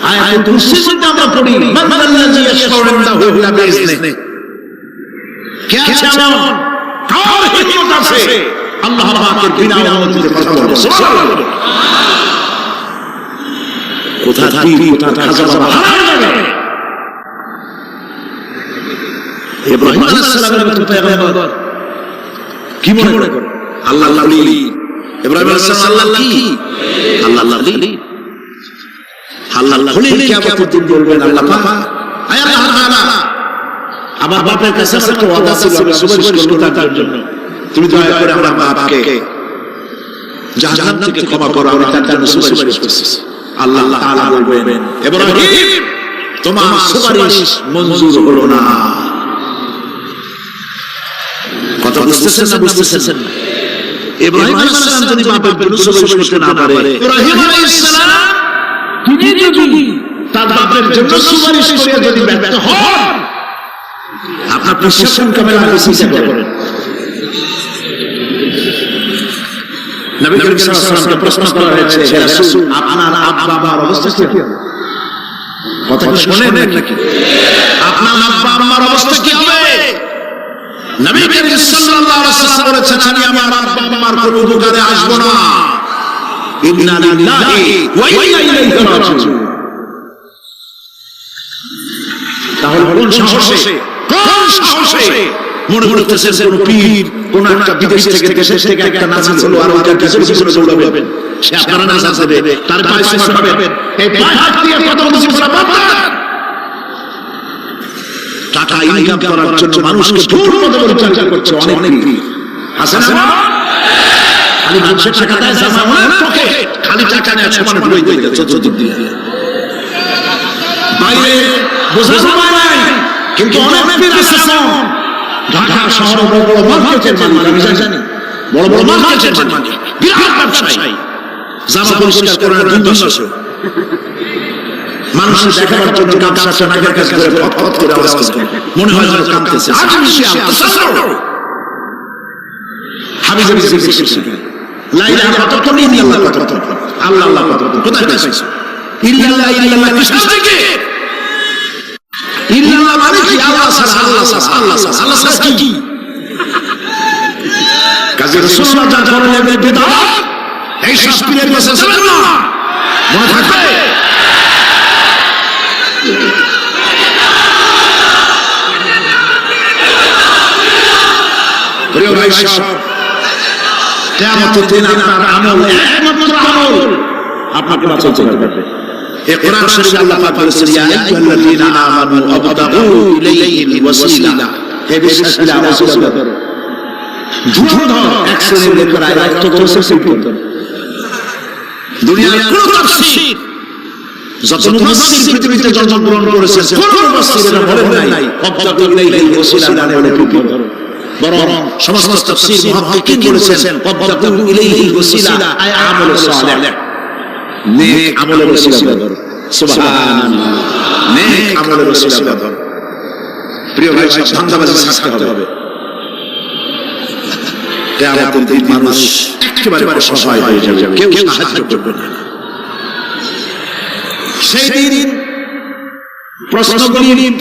আয়াতুল কুরসির মধ্যে আমরা পড়ি, মান আল্লাযী ইয়াশফাউ ইনদাহু ইল্লা বিইজনি। কে আছে এমন, কার হিকমত আছে আল্লাহ পাকের বিনা অনুমতিতে কথা বলে? সুবহানাল্লাহ। কোথা থেকে কোথা খাজা বাবা হারায় যাবে। ইব্রাহিম আলাইহিস সালামের মতো পয়গম্বর কি মনে করে? আল্লাহর ওলি। ইব্রাহিম আলাইহিস সালাম আল্লাহ কি? আল্লাহর ওলি। আল্লাহর ওলি কিয়ামতের দিন বলবেন, আল্লাহ পাক, আয় আল্লাহ তাআলা, আমার বাপের কাছে একটা ওয়াদা ছিল, আমি সুপারিশ করব তার জন্য, তুমি দয়া করে আমার বাপকে জাহান্নাম থেকে ক্ষমা করো, আমি তার জন্য সুপারিশ করছি। আল্লাহ তাআলা বলবেন, ইব্রাহিম তোমার সুপারিশ মঞ্জুর হলো না। কথা বুঝতেছেন না? বুঝতেছেন? ইব্রাহিম আলাইহিস সালাম যদি বাপের জন্য সুপারিশ করতে না পারে, ইব্রাহিম আলাইহিস সালাম তিনি যদি তার বাপের জন্য সুপারিশ করে যদি ব্যর্থ হন, আপনার প্রশাসন ক্যামেরা চিন্তা করেন। নবী করিম সাল্লাল্লাহু আলাইহি ওয়াসাল্লামকে প্রশ্ন করা হয়েছে, হে রাসূল, আপনার আব্বা আম্মার অবস্থা কি হবে? কথা কি শুনেন নাকি? আপনার আব্বা আম্মার অবস্থা কি হবে? নবী করিম সাল্লাল্লাহু আলাইহি ওয়াসাল্লাম বলেছেন, আমি আমার আব্বা আম্মার কোনো উপকারে আসব না। ইন্না লিল্লাহি ওয়া ইন্না ইলাইহি রাজিউন। তাহলে কোন সাহসে মনে করতেছেন কোন পীর কোন একটা বিদেশ থেকে দেশ থেকে একটা নাজিল হলো আর ওটার পিছনে পিছনে দৌড়াবেন, সে আপনারা নাজাত দেবে, তার পায়সা পাবেন। এই পায়সা দিয়ে কত মুসিবত পাবেন। টাকা ইনকাম করার জন্য মানুষকে দূর পথে পরিচালনা করছে অনেক পীর। হাসান খালি মানুষের টাকা দেয় জামা হয় না পকেট, খালি টাকা নিয়ে সমান ঘুরে দিতে চতুর্দিক দিয়ে বাইরে বোঝা যায় নাই। কিন্তু অনেক পীর আছে ঢাকা শহরে বড় বড় মার্কেটের মালিক, আমি জানি বড় বড় মার্কেটের মালিক, বিরাট ব্যবসায়ী, জামা পরিষ্কার করে না 2 মাস মানুষের দেখাবার জন্য গামছা নাকের কাছে করে ফট করে আওয়াজ করে, মনে হয় যেন কাঁদতেছে। হাবিজাবি জিকির শিখে লা ইলাহা কতক্ষণ, ইল্লাল্লাহ কতক্ষণ, আল্লাহ আল্লাহ কতক্ষণ, কোথায় পাইছো? ইল্লাল্লাহ ইল্লাল্লাহ কৃষ্ণ থেকে ইল্লাল্লাহ মানে কি? আল্লাহ ছাড়া, আল্লাহ ছাড়া, আল্লাহ ছাড়া, আল্লাহ ছাড়া কি? কাজী রাসূলুল্লাহ যা করলেন বিদআত, এই সব পীরের কাছে চলেন না, মনে থাকবে। প্রিয় ভাই সব, কিয়ামতের দিন আপনার আমল, একমাত্র আমল আপনাকে বাঁচাতে পারবে। এই কোরআন শরীফে আল্লাহ পাক বলেছেন, ইয়া আইয়ুহাল্লাযীনা আমানু আবতাগু ইলাইহিল ওয়াসিলা, হে বিশ্বাসীরা ওয়াসিলা করো। ঝুঁক ধর এক শ্রেণীর লোকেরা রক্ত করেছে সিদ্ধ দুনিয়ার কোন তাফসীর যত মুফাসসির পৃথিবীতে জন্মগ্রহণ করেছেন কোন মুফাসসিরেরা বলেন নাই আবতাগু ইলাইহিল ওয়াসিলা মানে হলো টুপি ধরো, বরং সমস্ত তাফসীর মুহাক্কিকিন বলেছেন আবতাগু ইলাইহিল ওয়াসিলা আই আমালুস সালিহ, নেক আমলের ওসিলা ধরো। সুবহানাল্লাহ, নেক আমলের ওসিলা ধরো। প্রিয় ভাই সব, ধান্দাবাজি ছাড়তে হবে। কিয়ামতের দিন মানুষ একেবারে অসহায় হয়ে যাবে, কেউ সাহায্য করবে না। সেই দিন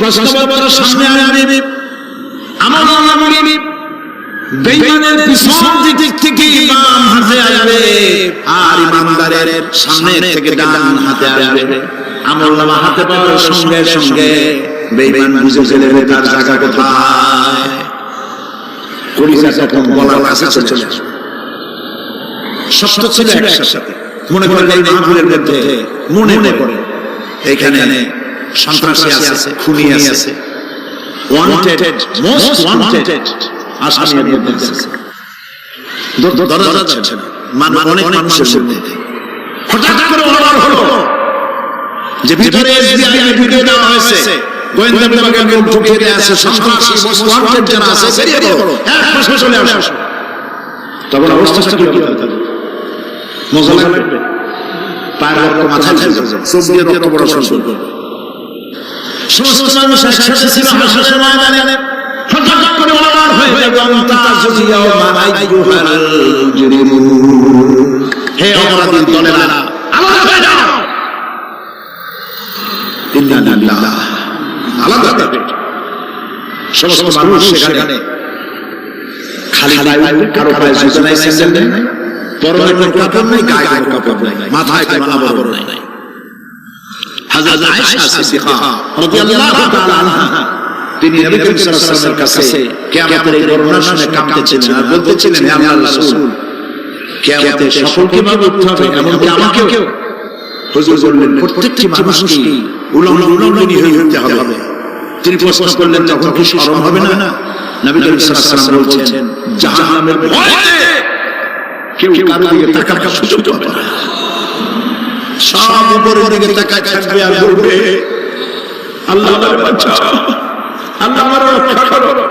প্রশ্নপত্র সামনে আনবে, আমলনামাগুলি বেঈমানের পিছন দিক থেকে বাম হাতে আসবে আর ইমানদারের সামনে থেকে ডান হাতে আসবে। আমলনামা হাতে পাওয়ার সঙ্গে সঙ্গে বেঈমান বুঝে ফেলবে তার জায়গা কোথায়, কলিজা তখন গলার কাছে চলে আসবে। সব ছিল একসাথে। মনে করেন এই মাহফিলের মধ্যে মনে করে এখানে সন্ত্রাসী আছে, খুনি আছে, ওয়ান্টেড, মোস্ট ওয়ান্টেড আসামির মধ্যে আছে, ধরা যাচ্ছে না। অনেক মানুষের মধ্যে হঠাৎ করে অর্ডার হলো যে ভিতরে এসবিআই ঢুকিয়ে দেওয়া হয়েছে, গোয়েন্দা বিভাগের লোক ঢুকিয়ে দেওয়া আছে, সন্ত্রাসী মোস্ট ওয়ান্টেড যারা আছে বেরিয়ে পড়ো, এক মাসে চলে আসো। তখন অবস্থাটা কি হবে? মজা লাগবে, পায়ের রক্ত মাথায় ফেলবে, চোখ দিয়ে রক্ত পড়া শুরু করবে। সমস্ত মানুষ একসাথে ছিল হাসরের ময়দানে, হঠাৎ করে অর্ডার হয়ে যাবে আনতাজু ইয়াওমা আইয়ুহাল মুজরিমুন, হে অপরাধী দলেরা আলাদা হয়ে যাও। ইন্না লিল্লাহ, আলাদা হয়ে যাও। সমস্ত মানুষ সেখানে খালি পায়ে, কারো পায়ে জুতা নাই, স্যান্ডেল নাই, পরনে কোনো কাপড় নাই, গায়ে কোনো কাপড় নাই, মাথায় কোনো আবরণ নাই। হযরত আয়েশা সিদ্দিকা রাদিয়াল্লাহু তাআলা আনহা তিনি নবী করিম সাল্লাল্লাহু আলাইহি ওয়াসাল্লামের কাছে কিয়ামতের এই বর্ণনা শুনে কাঁদতেছিলেন আর বলতেছিলেন, হে আল্লাহর রাসূল, কিয়ামতে সকলকে ভাবে উঠতে হবে, এমনকি আমাকেও। হুজুর বললেন, প্রত্যেকটি মানুষকে উলঙ্গনি হয়ে উঠতে হবে। তিনি প্রশ্ন করলেন, তখন কি শরম হবে না? নবী করিম সাল্লাল্লাহু আলাইহি ওয়াসাল্লাম বলছেন, জাহান্নামের ভয়ে কেউ কারো দিকে তাকাবার সুযোগ পাবে না। সব উপরের দিকে তাকায় থাকবে আর বলবে, আল্লাহ আমাকে বাঁচাও, আল্লাহ আমাকে রক্ষা করো।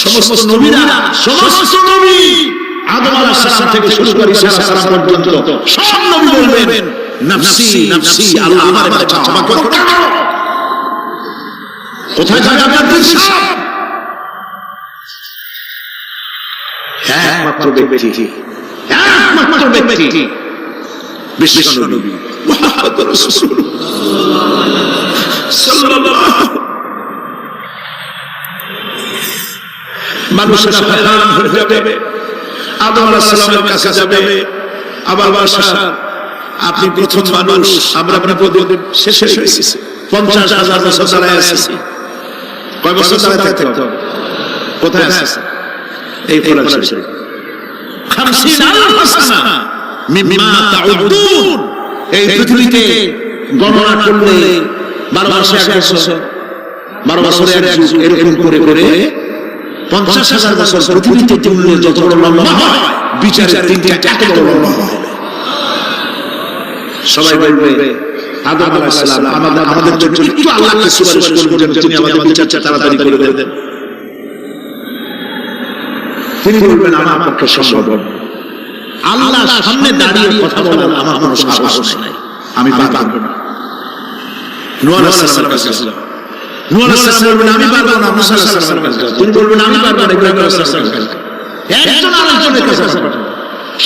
সমস্ত নবীরা, সমস্ত নবী আদম আলাইহিস সালাম থেকে শুরু করে ঈসা আলাইহিস সালাম পর্যন্ত সব নবী বলবেন নফসি নফসি, আল্লাহ আমারে বাঁচাও, আমাকে বাঁচাও। কোথায় যাবে আপনার দৃষ্টি? একমাত্র ব্যক্তি, একমাত্র ব্যক্তি বিশ্ব নবী মুহাম্মদ রাসূলুল্লাহ সাল্লাল্লাহু। মানুষেরা হয়রান হয়ে যাবে, আদম আলাইহিস সালামের কাছে যাবে, আবার বাসা আপনি প্রথম মানুষ, আমরা প্রতিদিন শেষ হয়ে গেছি, 50,000 বছর দাঁড়ায় আছি। কয় বছর দাঁড়ায় থাকতে হবে? কোথায় আছে? এই কোরআন শরীফ 50,000 সানা মিম্মা তাউদুন। এই পৃথিবীতে গণনা করলে 12 মাসে 1 বছর, 12 বছরে 1 যুগ, এরকম করে করে 50,000 বছর পৃথিবীতে তুললে যত বড় লম্বা হয়, বিচারের দিনটা এত বড় লম্বা হবে। সবাই বলবে আদম আলাইহিস সালাম আমাদের জন্য একটু আল্লাহকে সুপারিশ করবেন, তিনি আমাদের বিচারটা তাড়াতাড়ি করে দেন। তিনি বলবেন আমার পক্ষে সম্ভব না, আল্লাহর সামনে দাঁড়িয়ে কথা বলার আমার কোনো সাহস নাই, আমি পারবো না। নূহ আলাইহিস সালামের কাছে আসলাম, নূহ আলাইহিস সালাম বলবেন আমি পারবো না, মুসা আলাইহিস সালামের কাছে, তিনি বলবেন আমি পারবো না, ইব্রাহিম আলাইহিস সালামের কাছে, একজন আরেকজনের কাছে পাঠান।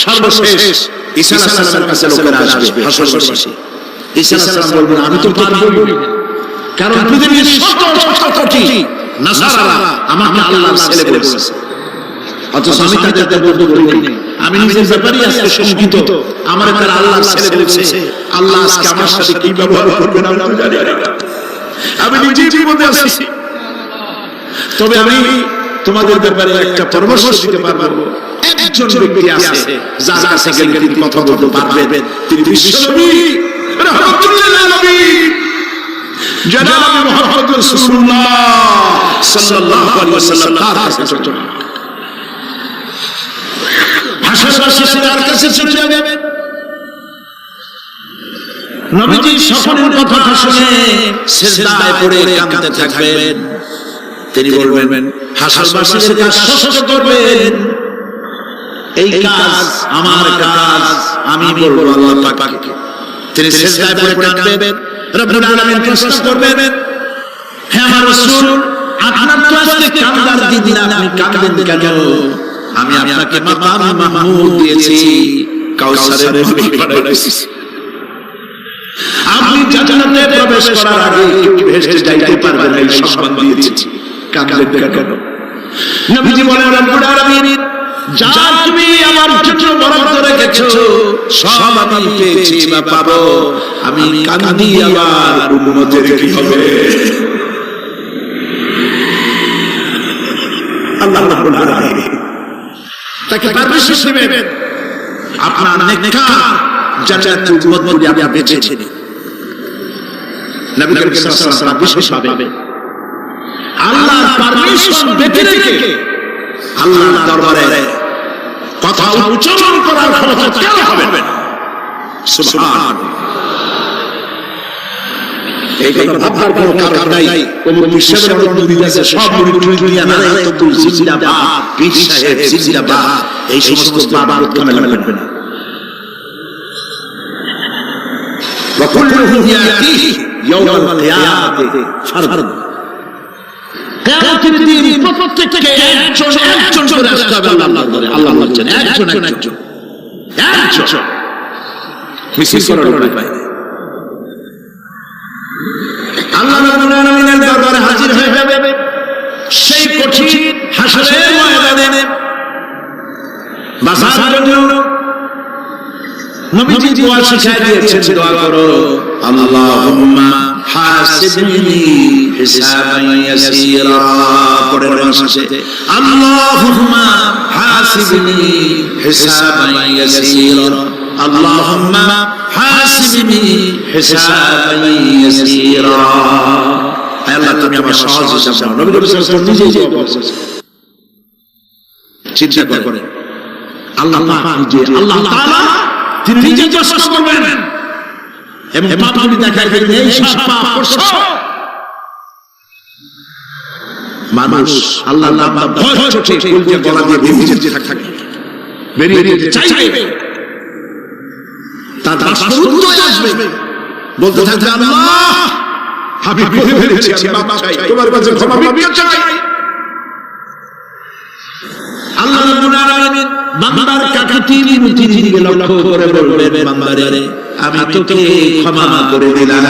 সর্বশেষ ঈসা আলাইহিস সালামের কাছে লোকেরা আসবে হাসরবাসী। ঈসা আলাইহিস সালাম বলবেন আমি তো পারবোই না, কারণ পৃথিবীর শত শত কোটি নাসারা আমাকে আল্লাহর ছেলে বলেছে, অথচ আমি তাদেরকে বলতে বলিনি। আমি নিজের ব্যাপারেই আজকে শঙ্কিত, আমার তারা আল্লাহর ছেলে বলছে, আল্লাহ আজকে আমার সাথে কি ব্যবহার করবেন আমি তো জানি না। আমি নিজেই বিপদে আছি, তবে আমি তোমাদের ব্যাপারে একটা পরামর্শ দিতে পারবো। একজন ব্যক্তি আছে যার কাছে গেলে তিনি কথা বলতে পারবেন, তিনি বিশ্বনবী রাহমাতুল্লিল আলামিন জনাব মুহাম্মদ রাসূলুল্লাহ সাল্লাল্লাহু আলাইহি ওয়াসাল্লাম। তার কাছে চলুন, হাসরবাসী তার কাছে চলে যাবে। নবীজি সকলের কথা শুনে সিজদায় পড়ে কাঁদতে থাকবেন। তিনি বলবেন হাসরবাসীর কাজ শেষ করবেন, এই কাজ আমার কাজ, আমি বলবো আল্লাহ পাককে। তিনি সিজদায় পড়ে কাঁদবেন, রব্বুল আলামিন প্রশ্ন করবেন, হে আমার রাসূল আপনার তো আজকে কান্দার দিন, আপনি কাঁদবেন কেন? আমি আপনাকে মাকাম মাহমুদ দিয়েছি, কাউসারের নবী বানাইছি। আপনি জান্নাতে প্রবেশ করার আগে কেউ বেহেশতে যাইতে পারবে না, এই সম্মান দিয়েছি, কাঁদবেন কেন? নবীজি বলেন রব্বুল আলামিন যা তুমি আমার জন্য বরাদ্দ রেখেছো সব আমি পেয়েছি বা পাবো, আমি কাঁদি আমার উম্মতের কি হবে? আল্লাহ রাব্বুল আলামিন তাকে পারমিশন দিবেন, আপনার নেককার জান্নাতুল উম্মত বলে আপনি বেঁচে নিন। নবী করিম সাল্লাল্লাহু আলাইহি ওয়াসাল্লাম বিশেষ ভাবে আল্লাহর পারমিশন পেতে রেখে আল্লাহর দরবারে কথা উচ্চারণ করার ক্ষমতা কেন হবে না? সুবহানাল্লাহ। এই কথা ভাববার কোনো কারণ নাই। কোন বিশ্বের অনেক মুরিদ আছে, সব মুরিদ দুনিয়া না তো জিন্দাবাদ, পীর সাহেব জিন্দাবাদ, এই সমস্ত বাবার কামেলা লাগবে না। ওয়া কুল্লুহুম ইয়াতি ইয়াওমাল কিয়ামাতি ফারদ। কিয়ামতের দিন প্রত্যেককে একজন একজন করে আসতে হবে আল্লাহর দরবারে। আল্লাহ বলেন একজন একজন একজন মিছিল করার উপায়। আল্লাহ রাব্বুল আলামিনের দরবারে হাজির হয়ে যাবে সেই কঠিন হাসরের ময়দানে। বাঁচার জন্য নবীজি দোয়া শিখিয়ে দিয়েছেন, দোয়া করো আল্লাহুম্মা হাসিবনি হিসাবান ইয়াসীরা। পরের মাসে আল্লাহুম্মা হাসিবনি হিসাবান ইয়াসীরা, আল্লাহুম্মা হাসিবনি হিসাবান ইয়াসীরা। আল্লাহ তুমি আমার সহজ হিসাব নাও। নবী রাসূল নিজেই দোয়া করেছেন। চিন্তা করেন আল্লাহ পাক নিজে, আল্লাহ তাআলা তিনি নিজে প্রশ্ন করবেন এবং পাপগুলি দেখাই দিবেন, এই সব পাপ করছো। মানুষ আল্লাহর নাম ভয় ছোটে কলজে গলা দিয়ে ভিজে থাকে, বেরিয়ে যেতে চাইবে, তার বাষ্পরুদ্ধই আসবে, বলতে থাকবে আল্লাহ আমি ভুলে ফেলেছি, আমি মাপ চাই, তোমার কাছে ক্ষমা ভিক্ষা চাই। আল্লাহ রাব্বুল আলামিন বান্দার কাকাতির মিনতির দিকে লক্ষ্য করে বলবেন, বান্দারে আমি তোকে ক্ষমা করে দিলাম।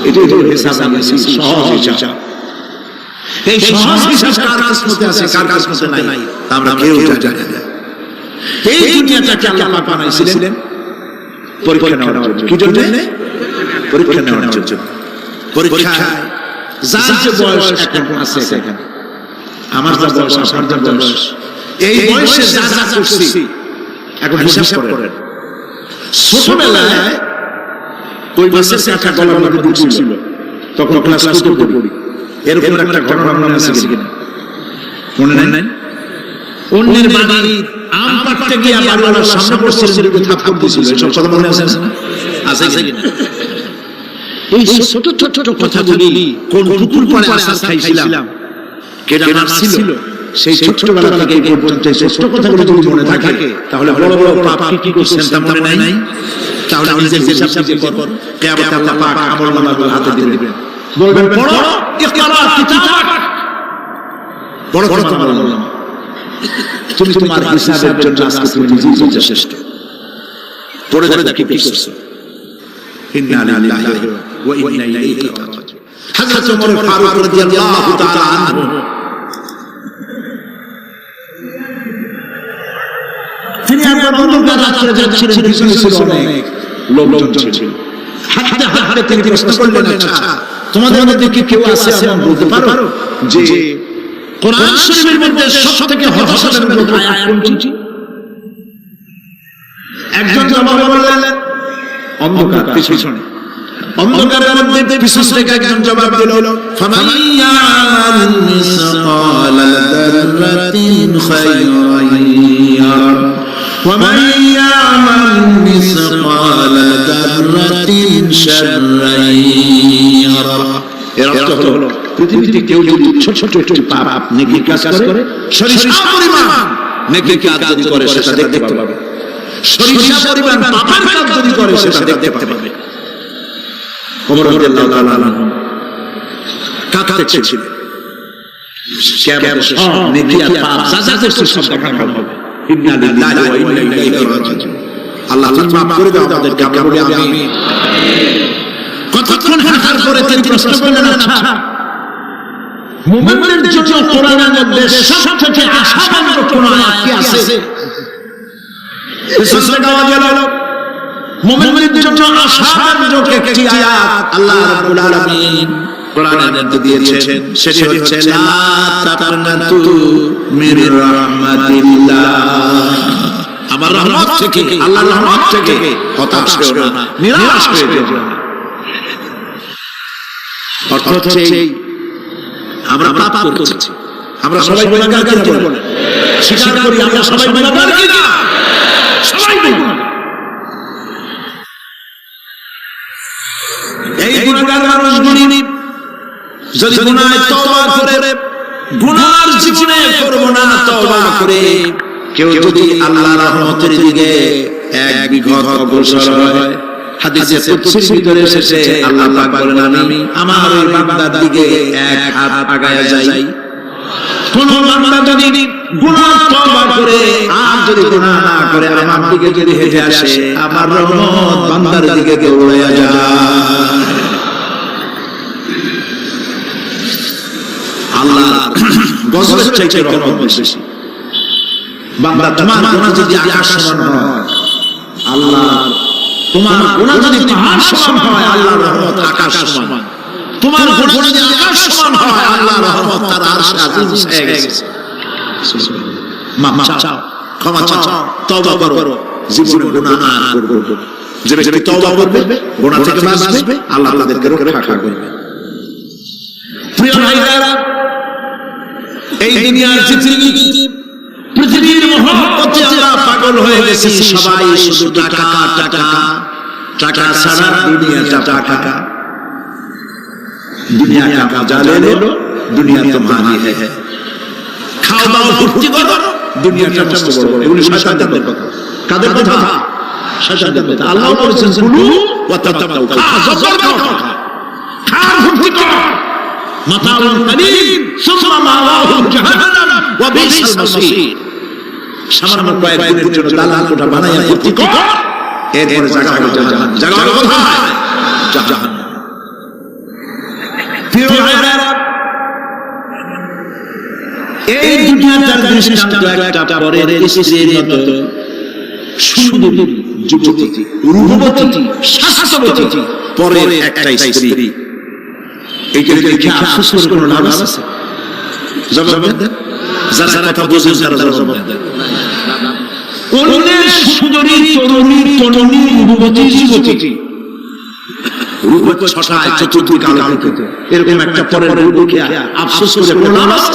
এটা হলো হিসাব, সহজ হিসাব। এই সহজ হিসাব কার কিসমতে আছে, কার কিসমতে নাই আমরা কেউ জানি না। এই দুনিয়াটাকে আল্লাহ পাক বানাইছিলেন পরীক্ষা নেওয়ার জন্য। কি জন্য? পরীক্ষা নেওয়ার জন্য। পরীক্ষা যার যে বয়স এখন আছে, এখানে আমার যা বয়স, আপনার যা বয়স, এই বয়সে যা যা করছি এখন হিসাব করেন। ছোটবেলায় ওই মাসের কাঁটা গলার মধ্যে ঢুকছিল, তখন ক্লাস 2 পড়ি। এরকম একটা ঘটনা মনে আছে কিনা? মনে নাই? অন্যের বাড়ি আম পাড়তে গিয়ে বাড়িওয়ালার সামনে পড়ছিলেন, থাপ্পড় দিয়েছিল, এসব কথা মনে আছে না? আছে কিনা? এই ছোট ছোট ছোট কথাগুলি কোন পুকুর পাড়ে আসার খাইছিলাম, কেডা মারছিল, সেই ছোটবেলা থেকে এই পর্যন্ত এই ছোট কথাগুলো যদি মনে থাকে, তাহলে বড় বড় পাপ কি করছেন তা মনে নাই। তাহলে নিজের হিসাব নিজে কর, কিয়ামতে আল্লাহ পাক আমলনামাগুলো হাতে দিবেন, বলবেন পড়ো ইকরা কিতাবাক, বড় বড় আমলনামা, তুমি তোমার হিসাবের জন্য আজকে তুমি নিজেই যথেষ্ট। পড়ে দেখি কি করছো। ইন্না লিল্লাহি ওয়া ইন্না ইলাইহি রাজিউন। হযরত ওমর ফারুক রাদিয়াল্লাহু তাআলা আনহু তিনি একবার অন্ধকার রাতে যাচ্ছিলেন, পিছনে ছিল অনেক লোকজন ছিল। হাঁটতে হাঁটতে তিনি প্রশ্ন করলেন, আচ্ছা তোমাদের মধ্যে কি কেউ আছে এমন বলতে পারো যে কোরআন শরীফের মধ্যে সবথেকে হতাশাজনক আয়াত কোনটি? একজন জবাব বললেন, অন্ধকার পিছনে। অন্ধকারের মধ্যে পিছন থেকে একজন জবাব দিল, ফামান ইয়ামাল মিসকালা যাররাতিন খায়রান ইয়ারা ওয়া মান ইয়ামাল মিসকালা যাররাতিন শাররান ইয়ারা। এর অর্থ হলো পৃথিবীতে কেউ যদি ছোট ছোট একটু পাপ নেকির কাজ করে, সরিষা পরিমাণ নেকির কাজ যদি করে সেটা দেখতে পাবে, সরিষা পরিমাণ পাপের কাজ যদি করে সেটা দেখতে পাবে। ওমর রাদিয়াল্লাহু তাআলা আনহু কাঁদতেছিলেন, কিয়ামতের সব নেকি আর পাপ যা যা করছে সব দেখানো হবে। ইন্না লিল্লাহি ওয়া ইন্না ইলাইহি রাজিউন। আল্লাহ মাফ করে দাও আমাদেরকে, আমরা বলি আমিন। কতক্ষণ হাঁটার পরে তিনি প্রশ্ন করলেন, আচ্ছা মুমিনদের জন্য কোরআনের মধ্যে সবথেকে আশাব্যঞ্জক কোন আয়াত কি আছে? বিশেষ আওয়াজ এলো, মুমিনদের জন্য আশাব্যঞ্জক একটি আয়াত আল্লাহ রাব্বুল আলামিন কোরআনের মধ্যে দিয়েছেন, সেটি হচ্ছে লা তাকনাতু মির রাহমাতিল্লাহ। আমার রহমত থেকে, আল্লাহর রহমত থেকে হতাশ হও না, নিরাশ হয়ে যেও না। অর্থাৎ হচ্ছে আমরা পাপ করছি, আমরা সবাই গুনাহগার কিনা বলেন, স্বীকার করি আমরা সবাই গুনাহগার কিনা, সবাই গুনাহগার। এই গুনাহগার মানুষগুলি যদি গুনাহে তওবা করে, গুনার জীবনে করব না তওবা করে কেউ যদি আল্লাহর রহমতের দিকে এক বিঘত অগ্রসর হয়, হাদিসে কুদসির ভিতরে এসেছে আল্লাহ পাক বলেন, আমি আমার ওই বান্দার দিকে এক হাত আগায়া যাই। কোন বান্দা যদি গুনাহ তওবা করে আর যদি গুনাহ না করে আমার দিকে যদি হেঁটে আসে, আমার রহমত বান্দার দিকে দৌড়ায়া যায়। আল্লাহ গজবের চাইতে রহমত বেশি। বান্দা তোমার গুনাহ যদি আকাশ সমান হয়, আল্লাহ তোমার গুনাহ যদি পাহাড় সমান হয়, আল্লাহর রহমত আকাশ সমান। তোমার গুনাহ যদি আকাশ সমান হয়, আল্লাহর রহমত তার আরশে আজিম হয়ে গেছে। মাফ চাও, ক্ষমা চাও, তওবা করো, জীবনে গুনাহ আর করবে না। যে ব্যক্তি তওবা করবে, গুনাহ থেকে বাঁচবে, আল্লাহ তাদেরকে রক্ষা করবে। প্রিয় ভাইরা, এই দুনিয়ার জিন্দেগি, পৃথিবীর মহব্বতে আমরা পাগল হয়ে গেছি সবাই, শুধু টাকা টাকা টাকা ছাড়া দুনিয়াটা টাকা। दुनिया का मजा ले लो, दुनिया तुम्हारी है। खाओ दाओ फुर्ती करो, দুনিয়াটা নষ্ট করবে, এগুলি শয়তানদের কথা। কাদের কথা? শয়তানদের কথা। আল্লাহ বলেছেন কুলু ওয়া তাতাক্কাউ, খার ভর্তি কর, মাতাউন কালিল সুম্মা মাওয়াহুম জাহান্নাম ওয়া বিসাল মাসীর। সামান্য কয়েক দিনের জন্য দালাল কোঠা বানাইয়া ভর্তি কর, এরপরে জায়গা হবে জাহান্নাম। জায়গা হবে কোথায়? জাহান্নাম। প্রিয় ভাইরা, এই দুনিয়াটার দৃষ্টান্ত একটা পরের স্ত্রীর মতো সুন্দরী যুবতী, রূপবতী, স্বাস্থ্যবতী পরের একটা স্ত্রী। এইটা দেখে আফসোস করে কোনো লাভ আছে? জবাব দেন, যারা কথা বোঝেন তারা জবাব দেন। অন্যের সুন্দরী তরুণী রূপবতী যুবতী, রূপ ছটায় চতুর্দিকে আলোকিত, এরকম একটা পরের রূপ দেখে আফসোস করে কোনো লাভ আছে?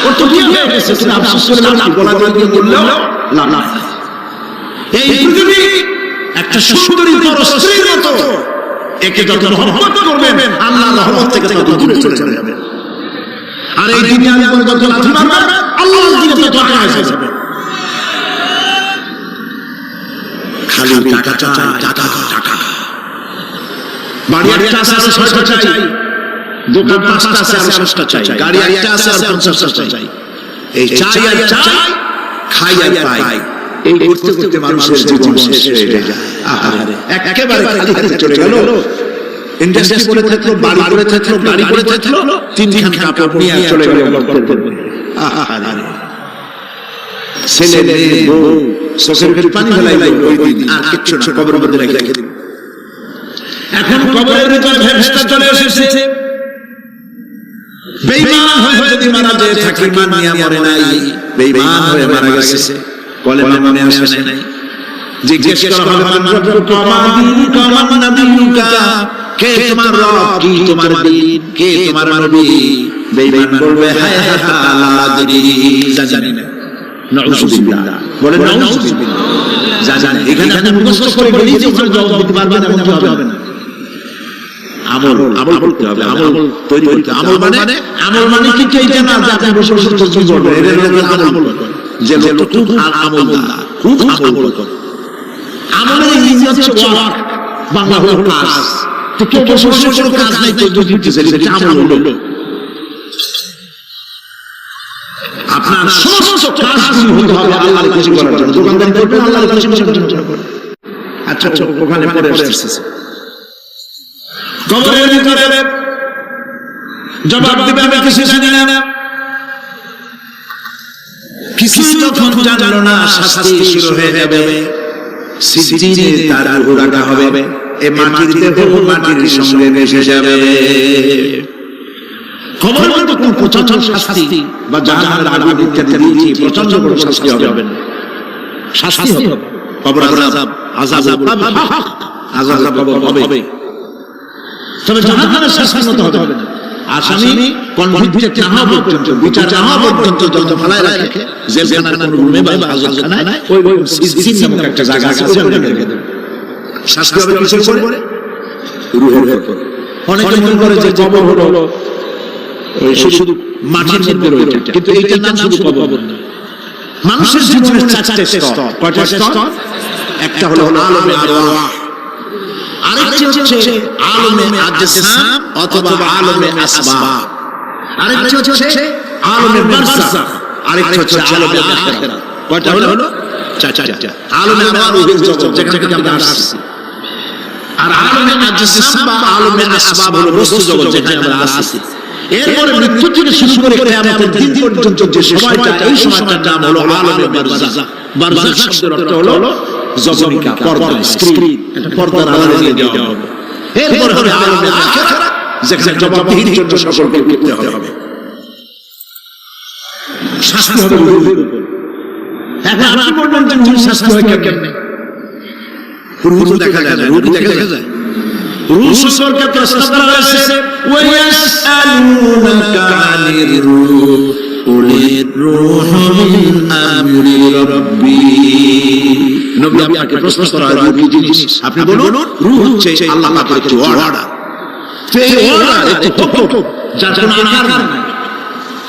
ওর তো বিয়ে হয়ে গেছে, তুমি আফসোস করে লাভ, গলা দিয়ে বললেও লাভ নাই। এই পৃথিবী একটা সুন্দরী পরস্ত্রীর মতো, একে যত মহব্বত করবেন আল্লাহর রহমত থেকে তত দূরে চলে যাবেন। আর এই দুনিয়ার উপর যত লাথি মারবেন আল্লাহর দিকে তত আগায় যাবেন। খালি টাকা চাই, টাকা টাকা। বাড়ি একটা আছে, ৬টা চাই, দোকান ৫টা আছে, ৬টা চাই, গাড়ি একটা আছে, ৫০টা চাই। এই চাই আর চাই, খাই আর পাই, এই করতে করতে মানুষের জীবন শেষ হয়ে যায়। আহারে, একেবারে খালি হাতে চলে গেল। ইন্ডাস্ট্রি করে থাকলো, বাড়ি করে থাকলো, গাড়ি করে থাকলো, তিনখান কাপড় নিয়ে চলে গেল। আহারে, ছেলে মেয়ে বউ চোখের ভেতর পানি ফেলাইল ওই দিন, আর কিচ্ছু না, কবরের মধ্যে রেখে দিল। এখন কবরের ভিতরে ফেরেশতা চলে এসেছে। বেঈমান হয়ে যদি মারা যায়, থাকে ঈমান নিয়ে মরে নাই, বেঈমান হয়ে মারা গেছে, কলেমা মনে আসে নাই। জিজ্ঞেস করা হবে মান রব্বুকা মা দীনুকা মান নাবিয়ুকা, কে তোমার রব, কি তোমার দ্বীন, কে তোমার নবী? বেঈমান বলবে হায় হায় লা আদরি, জানি না। নাউযুবিল্লাহ, বলে নাউযুবিল্লাহ, জানি। এখানে আপনি মুখস্থ করে বলি যে ওখানে জবাব দিতে পারবেন এমন তো হবে না। আমল করতে হবে, আমল তৈরি করতে। আমল মানে কি এইটা না যে আপনি বসে বসে তসবিহ করবেন, এর আমল যে লোক খুব আমলদার, খুব আমল করে। আমলের ইংরেজি হচ্ছে ওয়ার্ক, বাংলা হলো কাজ। তো কেউ বসে বসে কোনো কাজ নাই তো দিতেছে, এটা আমল হলো। আপনার সমস্ত কাজগুলো হতে হবে আল্লাহর খুশি করার জন্য। দোকানদারি করবেন আল্লাহর খুশি করার জন্য। আচ্ছা, ওখানে পরে আসছে। কবরের ভিতরে জবাব দিবে আমি কিছু জানি না। কিছু যখন জানলো না, শাস্তি শুরু হয়ে যাবে। সিজিনে তার রূহ রাখা হবে, এই মাটির দেহ মাটির সঙ্গে মিশে যাবে। কবরের মধ্যে কোন প্রচন্ড শাস্তি বা জাহান্নামের আগুন ইত্যাদি দিয়েছি, প্রচন্ড বড় শাস্তি হবে না। শাস্তি হবে, কবর আযাব, আযাব হবে। তবে জাহান্নামের শাস্তির মতো হবে না। আসামি কনভিক্টেড না হওয়া পর্যন্ত, বিচার না হওয়া পর্যন্ত যত ফেলায় রাখে, জেলখানার কোন রুমে বা হাজতখানায়, ওই সিজিন নামক একটা জায়গা আছে, ওখানে রেখে দেবে। শাস্তি হবে কিসের উপরে? রূহের উপরে। অনেকে মনে করে যে কবর হলো ওই শুধু মাটির মধ্যে রয়েছে, কিন্তু এইটার নাম শুধু কবর না। মানুষের জীবনের 4টে স্তর। কয়টা স্তর? একটা হলো আলমে আরওয়াহ, আরেকটি হচ্ছে আলমে আজসাম অথবা আলমে আসবাব, আরেকটি হচ্ছে আলমে বারযাখ, আরেকটি হচ্ছে আলমে আখিরাত। কয়টা হলো? 4টা। আলমে আরওয়াহ রূহের জগৎ, যেখান থেকে আমরা আসছি। আর আলমে আজসাম বা আলমে আসবাব হলো বস্তু জগৎ, যেখানে আমরা আসছি। এরপরে মৃত্যু থেকে শুরু করে কিয়ামতের দিন পর্যন্ত যে সময়টা, এই সময়টার নাম হলো আলমে বারযাখ। বারযাখ শব্দের অর্থ হলো জবনিকা, পর্দা, স্ক্রিন, একটা পর্দার আড়ালে দিয়ে দেওয়া হবে। এরপরে হবে আলমে আখিরাত, যেখানে জবাবদিহির জন্য সকলকে উঠতে হবে। শাস্তি হবে রূহের উপর। এখন আপনি বলবেন যে রূহ শাস্তি হয় কেমনে? রূহ তো দেখা যায় না, রূহ দেখা যায়। রূহ সম্পর্কে প্রশ্ন করা হয়েছে, ওয়ায়াসআলুনাকা আনির রূহ কুলির রূহু মিন আমরি রাব্বি। নবী আপনাকে প্রশ্ন করা হয় রূহ কি জিনিস? আপনি বলুন রূহ হচ্ছে আল্লাহ পাকের একটি অর্ডার। এই অর্ডার একটি হুকুম, যার কোনো আকার নাই।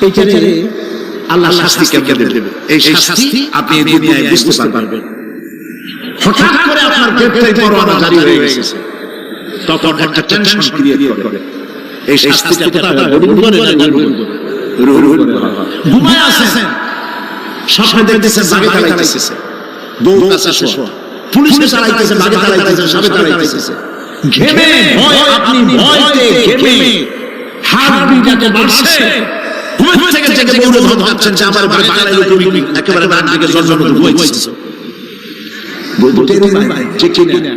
এইটারে আল্লাহ শাস্তি কেমনে দেবে, এই শাস্তি আপনি এই দুনিয়ায় বুঝতে পারবেন। হঠাৎ করে আপনার গ্রেফতারি পরোয়ানা জারি হয়ে গেছে, তখন একটা টেনশন ক্রিয়েট করে। এই শাস্তিটা কোথায় গড়ুন করে না গড়ুন করে ঘুমায় আছেন, স্বপ্নে দেখতেছেন বাগে তাড়াইতেছে, বউ কাছে শোয়া, পুলিশে তাড়াইতেছে, বাগে তাড়াইতেছে, সাবে তাড়াইতেছে, ঘেমে ভয়, আপনি ভয়তে ঘেমে হার্টবিট বাড়ছে, ঘুম থেকে জেগে বউরে ধমকাচ্ছেন যে আমার বাগে তাড়াইলো, তুমি একেবারে ডান দিকে জলজল ঘুমাইতেছো, বুঝতে পারেন যে কিনা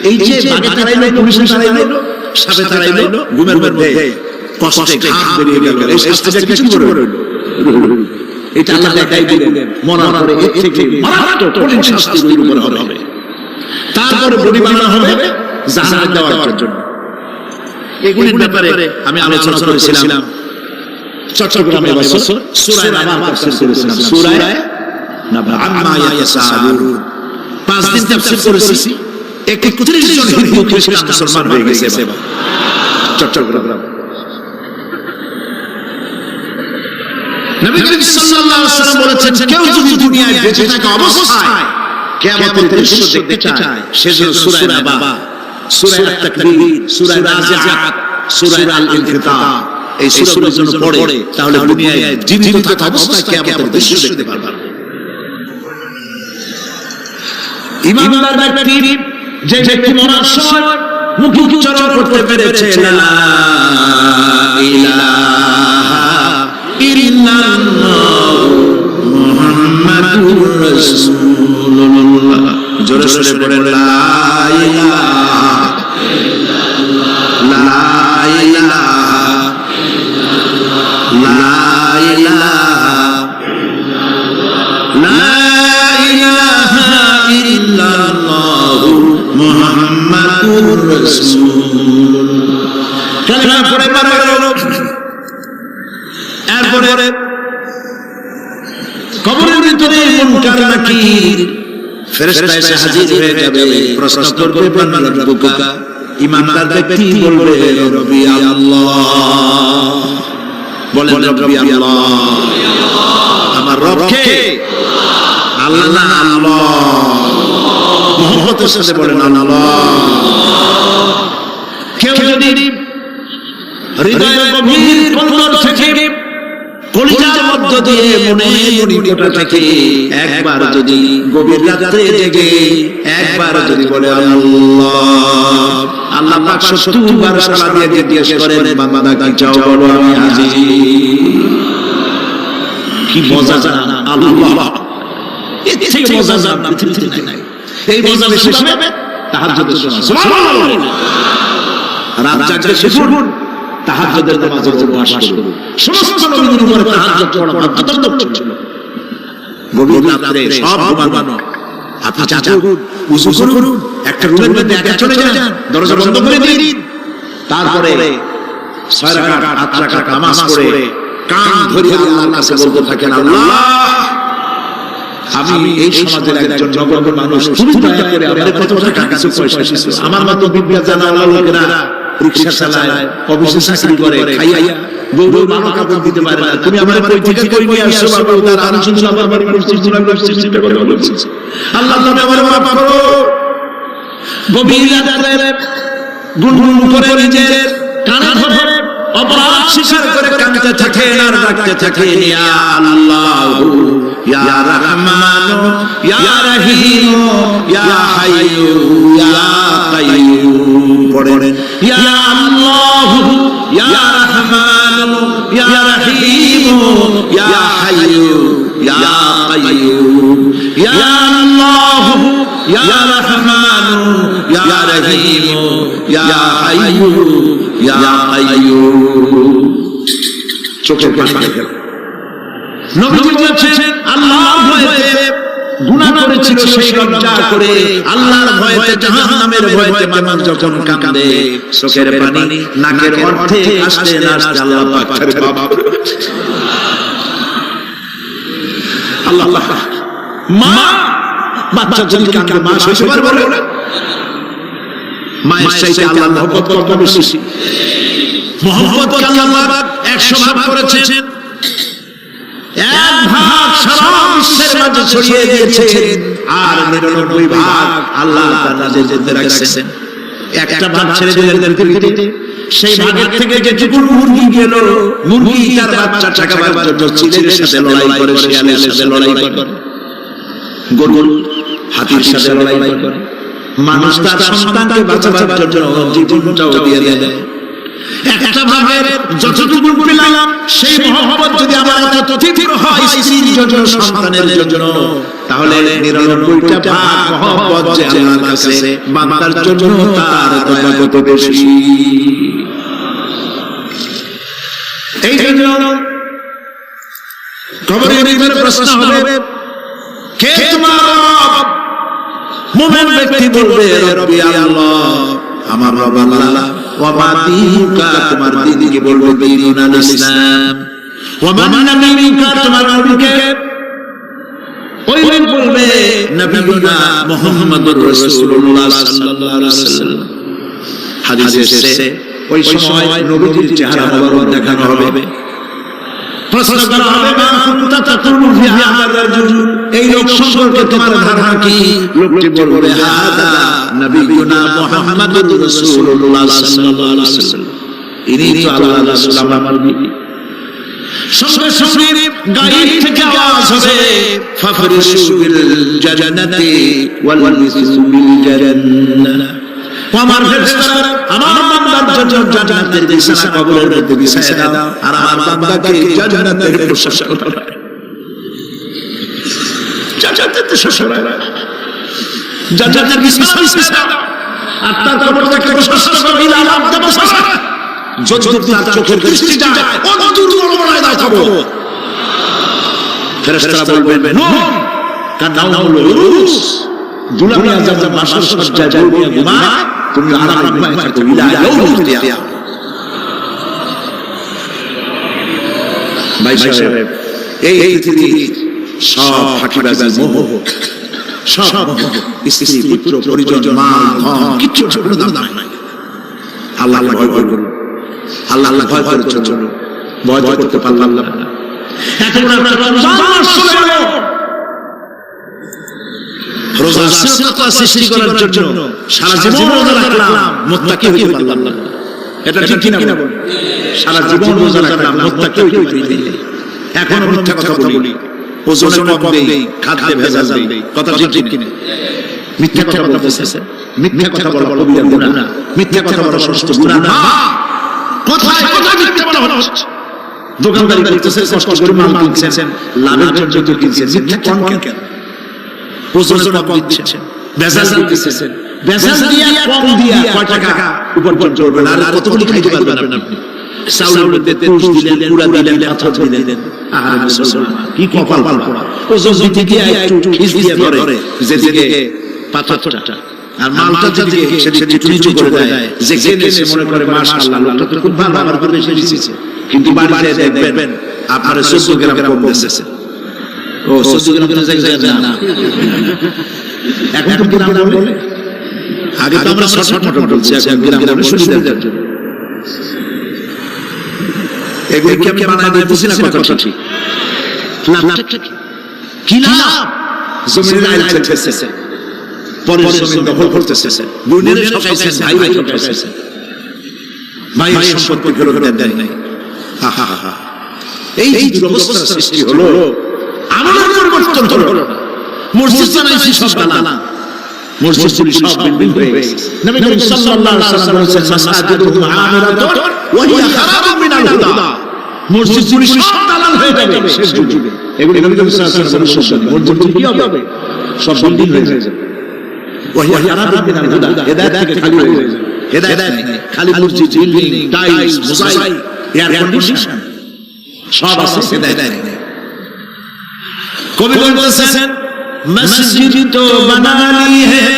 এই যে বাগে তাড়াইলো, পুলিশে তাড়াইলো, সাবে তাড়াইলো, ঘুমের মধ্যে কষ্টে ঘাম বেরিয়ে গেল, এই শাস্তিটা কিছু করে হলো, এটা আল্লাহ দেখাই দিলেন, মরার পরে এর থেকে মারাত্মক কঠিন শাস্তি ওর উপর হবে, তারপরে বডি বানানো হবে জাহান্নামে দেওয়ার জন্য। এগুলির ব্যাপারে আমি আলোচনা করেছিলাম চট্টগ্রামে বছর সূরা নাবা তাফসীর করেছিলাম, সূরা নাবা আম্মা ইয়াতাসাআলুন 5 দিন তাফসীর করেছি। 31 জন হিন্দু খ্রিস্টান মুসলমান হয়ে গেছে চট্টগ্রাম। নবী করিম সাল্লাল্লাহু আলাইহি ওয়াসাল্লাম বলেছেন, কেউ যদি দুনিয়ায় বেঁচে থাকা অবস্থায় কিয়ামতের দৃশ্য দেখতে চায়, সেজন্য সূরা নাবা, সূরা আত-তাকবীর, সূরা নাজিআত, সূরা আল-ইনফিতার এই সূরাগুলো যদি পড়ে তাহলে দুনিয়ায় জীবিত থাকা অবস্থায় কিয়ামতের দৃশ্য দেখতে পারবে। ঈমানদার ব্যক্তি, যে ব্যক্তি মরার সময় মুখ উচ্চারণ করতে পেরেছে লা ইলাহা ইল্লাল্লাহ মুহাম্মাদুর রাসূলুল্লাহ, জোরে জোরে বলেন লা ইলাহা ইল্লাল্লাহ, লা ইলাহা ইল্লাল্লাহ, লা ইলাহা ইল্লাল্লাহ মুহাম্মাদুর রাসূলুল্লাহ। কালেমা পড়ে মারা গেল, এরপরে কবরের ভিতরে মুনকার নাকির ফেরেশতা এসে হাজির হয়ে যাবে, প্রশ্ন করবে মান রাব্বুকা, ঈমানদার ব্যক্তি বলবে রব্বি আল্লাহ, বলেন রব্বি আল্লাহ, আমার রব কে? আল্লাহ না আল্লাহ, মুহাম্মদের সাথে বলেন আল্লাহ। কেউ যদি হৃদয়ের গভীর কোণর থেকে, কলিজার মধ্য দিয়ে, মনের মণিকোঠা থেকে একবার যদি গভীর রাতে জেগে একবার যদি বলে আল্লাহ, আল্লাহ পাক 70 বার সালাত দিয়ে জিজ্ঞেস করেন বান্দা কি চাও বলো আমি হাজির। কি মজা জানা আল্লাহ, এর থেকে মজা জানা পৃথিবীতে নাই। এই মজা বেশি পাবে তাহাজ্জুদের সময়, সুবহানাল্লাহ, রাত জাগলে শিশুর তাহাজ্জুদের নামাজে উপবাস করুন। সমস্ত নবীদের উপরে তাহাজ্জুদ পড়া বাধ্যতামূলক ছিল। গভীর রাতে সব ঘুমানো, আপনি চাচুন ওযু করুন, একটা রুমের মধ্যে একা চলে যান, দরজা বন্ধ করে দিন, তারপরে 6 রাকাত 8 রাকাত নামাজ পড়ে কান ধরে আল্লাহর কাছে বলতে থাকেন, আল্লাহ আমি এই সমাজের একজন নগণ্য মানুষ, তুমি দয়া করে আমাদের কত টাকা কিছু পয়সা দিয়েছো, আমার মতো বিদ্যা জানা লোকেরা রিকশা চালায়, অফিসে চাকরি করে, খাইয়া বউ মামা কাপড় দিতে পারে না, তুমি আমার বাড়ি থেকে কই নিয়ে আসছো বাবা, তার আমি শুনছি আমার বাড়ি চিন্তা করে বলছি, আল্লাহ তুমি আমার মাফ করো। গভীর রাতে গুনগুন করে নিজের কানে ধরে অপরাধ স্বীকার করে কাঁদতে থাকেন আর ডাকতে থাকেন, ইয়া আল্লাহু ইয়া রহমানু ইয়া রহিমু ইয়া হাইয়ু ইয়া কাইয়ুম, পড়েন ইয়া আল্লাহু ইয়া রহমানু ইয়া রহিমু ইয়া হাইয়ু ইয়া কাইয়ুম, ইয়া আল্লাহু ইয়া রহমানু ইয়া রহিমু ইয়া হাইয়ু ইয়া কাইয়ুম। চোখের পানি গেল। নবীজি বলেছেন আল্লাহর ভয়ে গুনাহ করেছিল, সেই লজ্জা করে আল্লাহর ভয়ে জাহান্নামের ভয়ে মানুষ যখন কাঁদে, চোখের পানি নাকের অর্ধে আসতে না আসতে আল্লাহ পাক করে বাবা আল্লাহ, মা বাচ্চা যদি কাঁদে মা সইতে পারবে না, মায়ের চাইতে আল্লাহর মহব্বত কত বেশি। মহব্বত আল্লাহ পাক 100 ভাগ করেছেন, সারা বিশ্বের মাঝে ছড়িয়ে দিয়েছেন আর 99 ভাগ আল্লাহ তাআলা নিজের রাখছেন। একটা ভাগ ছেড়ে দিলেন পৃথিবীতে, সেই ভাগের থেকে যেটুকু মুরগি গেল, মুরগি তার বাচ্চা ঠেকাবার জন্য চিলের সাথে লড়াই করে, শিয়ালের সাথে লড়াই করে, গরু হাতির সাথে লড়াই করে, মানুষ তার সন্তানকে বাঁচাবার জন্য জীবনটাও দিয়ে দেয়। একটা ভাগের যতটুকু পেলাম সেই মহব্বত যদি আমার এত তীব্র হয় স্ত্রীর জন্য, সন্তানের জন্য, তাহলে 99টা ভাগ মহব্বত যে আল্লাহর কাছে বান্দার জন্য তার দয়া কত বেশি। এই জন্য কবরের ভিতরে প্রশ্ন হবে, কে তোমার রব? মুমিন ব্যক্তি বলবে, রব্বি আল্লাহ, আমার রব আল্লাহ। ওয়া মা দীনুকা, তোমার দ্বীনকে বলবে দীনুল ইসলাম। ওয়া মান নবিয়ুকা, তোমার নবীকে ওই লোক বলবে নবিয়ুনা মুহাম্মাদুর রাসূলুল্লাহ সাল্লাল্লাহু আলাইহি ওয়াসাল্লাম। হাদিসে এসেছে ওই সময় নবীর চেহারা মোবারক দেখানো হবে, প্রশ্ন করা হবে, মা কুনতা তাকুলু ফি হাযা রাজুল, এই লোক সম্পর্কে তোমার ধারণা কি? লোকটি বলবে, হাদা নবিয়ুনা মুহাম্মাদুর রাসূলুল্লাহ সাল্লাল্লাহু আলাইহি ওয়াসাল্লাম, ইনি তো আল্লাহর রাসূল, আমার নবী। সঙ্গে সঙ্গে গায়েব থেকে আওয়াজ হবে, ফাফরিশু বিল জান্নাতি ওয়াল মিসু বিল জান্নাহ, আমার ফেরেশতারা আমার বান্দার জন্য জান্নাতের বিছানা কবরের মধ্যে বিছায় দাও, আর আমার বান্দাকে জান্নাতের পোশাক পরাও। জান্নাতের পোশাক পরাও, জান্নাতের বিছানা বিছায় দাও, আর তার কবরটাকে পোশাক পরাও। ইলা আব্দ বাসারা, যতদূর তার চোখের দৃষ্টি যায় অতদূর বড়ায় দাও কবর। ফেরেশতারা বলবেন, নুম কানাউল উরুস, দুলামিয়া যা বাসার সজ্জায় দুনিয়া ঘুমায়, তুমি আরাম ঘুমায় থাকো ইলা ইয়াউমিল কিয়ামah। ভাই সাহেব, এই পৃথিবী সব ফাঁকিবাজি, মোহ, সব স্ত্রী পুত্র পরিজন মাল ধন কিচ্ছু কোনো দাম নাই। আল্লাহ ভয় করুন, আল্লাহ ভয় করার জন্য ভয় করতে পারলাম না। এখন একটা রমজান আসলে রোজা সিরকা সৃষ্টি করার জন্য সারা জীবন রোজা রাখলাম, মুত্তাকি হইতে পারলাম না। এটা ঠিক কিনা বল? সারা জীবন রোজা রাখলাম, মুত্তাকি হইতে পারি না। এখন মিথ্যা কথা বলি, ওজনে কম দেই, খাদ্যে ভেজাল দেই, কথা ঠিক কিনা? মিথ্যা কথা বলতেছে, মিথ্যা কথা বলা কবিরা গুনাহ, মিথ্যা কথা বলা সমস্ত গুনাহ না। কোথায় কোথায় মিথ্যা বলা হচ্ছে? দোকানদারি করতেছে, কষ্ট করে মাল কিনছেন, লাভের জন্য কিনছেন, মিথ্যা কেন? ওজনে কম দিচ্ছেন, ভেজাল দিতেছেন, ভেজাল দিয়া কম দিয়া কয় টাকা উপার্জন করবেন, আর কতগুলি খাইতে পারবেন আপনি? চাউলের মধ্যে তুষ দিলেন, গুড়া দিলেন, পাথর দিলেন, আহারে মুসলমান কি কপাল পোড়া। ওজন দিতে গিয়ে একটু খিস দিয়ে ধরে যেদিকে পাথরটা, আর মালটা যেদিকে সেদিকে একটু নিচু করে দেয়, যে জেনে মনে করে মাশাআল্লাহ লোকটা তো খুব ভালো, আমার করে বেশি দিয়েছে, কিন্তু বাড়িতে দেখবেন আপনার 14 গ্রাম কম দিয়েছে। ও 14 গ্রাম দিয়েছে না, এখন তো গ্রাম বলে, আগে তো আমরা শর্ট মোটর বলছি, এখন গ্রাম বলে সুবিধার জন্য। এগুলো কি আমি বানাই দিতেছি না? কথা ঠিক, লাভটা কি? লাভ জমির আইল চলতেছে, পরের জমি দখল করতেছে, দুনিয়ার ঠকাইছেন, ভাই ঠকাইছেন, ভাই সম্পত্তি ফেরত দেন নাই। এই দুরবস্থার সৃষ্টি হলো, আমাদের পরিবর্তন হলো না। মসজিদ বানাইছি সব বানা, মসজিদগুলি সব বিল্ডিং হয়ে গেছে। নবী করিম সাল্লাল্লাহু আলাইহি ওয়াসাল্লাম বলেছেন, মাসাজিদুহুম আমিরাতুন ওয়া হিয়া খারাবুম মিনাল হুদা, মসজিদগুলি সব দালাল হয়ে যাবে শেষ যুগে। এগুলি নবী করিম সাল্লাল্লাহু আলাইহি ওয়াসাল্লাম বলেছেন, মসজিদগুলি কি হবে? সব বিল্ডিং হয়ে যাবে। ওয়া হিয়া খারাবুম মিনাল হুদা, হেদায়েত থেকে খালি হয়ে যাবে। হেদায়েত নেই, খালি মসজিদ, building, tiles, mosaic, air condition সব আছে, হেদায়েত নেই। কবি বলতেছেন, मस्जिद तो बना ली है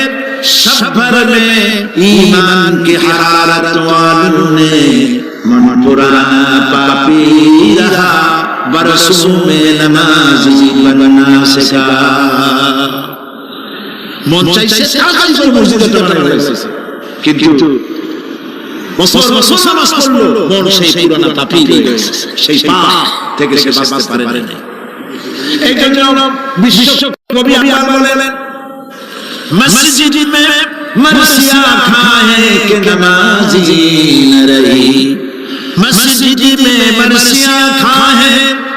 शहर में ईमान की हरारत वालों ने, मन पुराना पापी रहा बरसों में नमाजी बनना सीखा। মন চাইছে তাড়াতাড়ি করে মসজিদে বানানো হয়েছে, কিন্তু বছর বছর নামাজ পড়লো, মন সেই পুরানা পাপী হয়ে গেছে, সেই পাপ থেকে সে বাঁচতে পারে না। এই জন্য বিশ্ব কবি আকবর বলেন मस्जिद में मरसिया खाए के नमाजी न रही मस्जिद में मरसिया खाए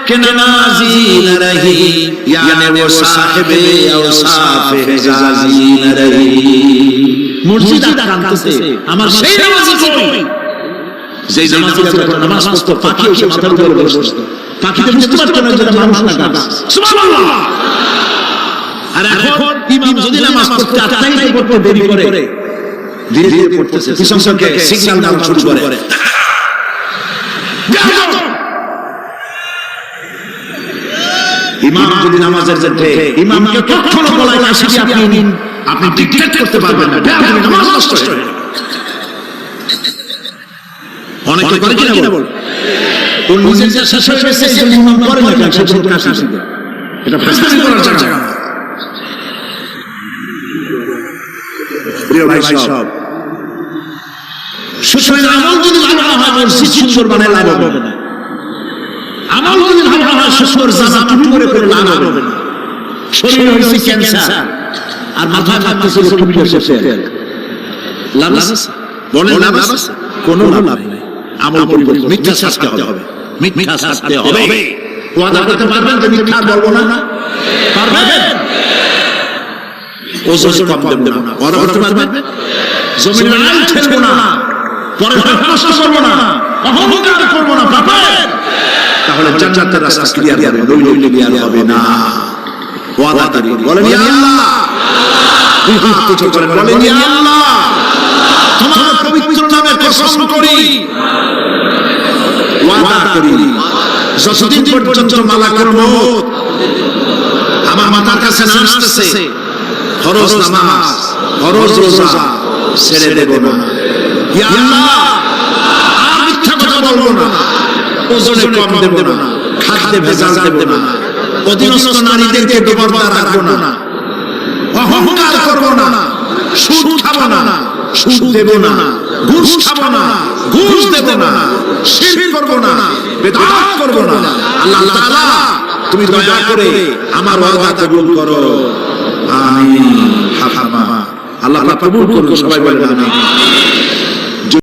के नमाजी न रही यानी वो साहिबे औसाफ हिजाजी न रही মসজিদ আক্রান্ততে আমার সেই নামাজি কই যেই নামাজিরা যখন নামাজ পড়তো পাখি এসে মাথার উপরে বসতো পাখিতে বুঝতে পারতো না যে মানুষ না গাছ সুবহানাল্লাহ আর এখন ইমাম যদি নামাজ পড়তে আত্মাই পড়তে দেরি করে ধীরে ধীরে পড়তেছে পিছন থেকে সিগন্যাল দাও শুরু করে ইমাম যদি নামাজের মধ্যে ইমামকে কখনো বলায় না সেটি আপনি ডিক্টেট করতে পারবেন না আপনি নামাজ নষ্ট হয়ে যাবে অনেকে করে কিনা বল কোন নিজের শেষ হয়ে গেছে এই জন্য ইমাম করে না কেন সে বলতে আসে এটা ফাসলামি করার জায়গা প্রিয় ভাই সব সুতরাং আমল যদি ভালো হয় মসজিদ সুন্দর বানায় লাভ হবে না আমল যদি ভালো হয় সুন্দর জামা টুপি করে লাভ হবে না শরীরে হইছে ক্যান্সার আর মাথা কাটতেছে টুপি এসেছে লাভ আছে বলেন লাভ আছে কোনো লাভ নেই আমল পরিবর্তন মিথ্যা শাস্তি হবে মিথ্যা শাস্তি হবে ওয়াদা করতে পারবেন যে মিথ্যা বলবো না পারবেন ওজন কম দেব না ওয়াদা করতে পারবেন জমিনের আইন ছেড়ব না পরে নষ্ট করব না অহংকার করব না পারবেন তাহলে জান্নাতের রাস্তা ক্লিয়ার হবে নইলে ক্লিয়ার হবে না ওয়াদা করি বলেন ইয়া আল্লাহ দুই হাত উঁচু করে বলেন ইয়া আল্লাহ তোমার পবিত্র নামে কসম করি ওয়াদা করি যতদিন পর্যন্ত মালাকুল মউত আমার মাথার কাছে না আসতেছে ফরজ নামাজ ফরজ রোজা ছেড়ে দেব না ইয়া আল্লাহ আর মিথ্যা কথা বলবো না ওজনে কম দেব না খাদ্যে ভেজাল দেব না অধীনস্থ নারীদেরকে বেপরোয়া রাখবো না অহংকার করবো না সুদ খাবো না সুদ দেব না ঘুষ খাবো না ঘুষ দেব না শিরক করবো না বিদআত করবো না আল্লাহ তাআলা তুমি দয়া করে আমার ওয়াদা কবুল করো আমিন। আল্লাহ কবুল করুন সবাই বলেন আমিন।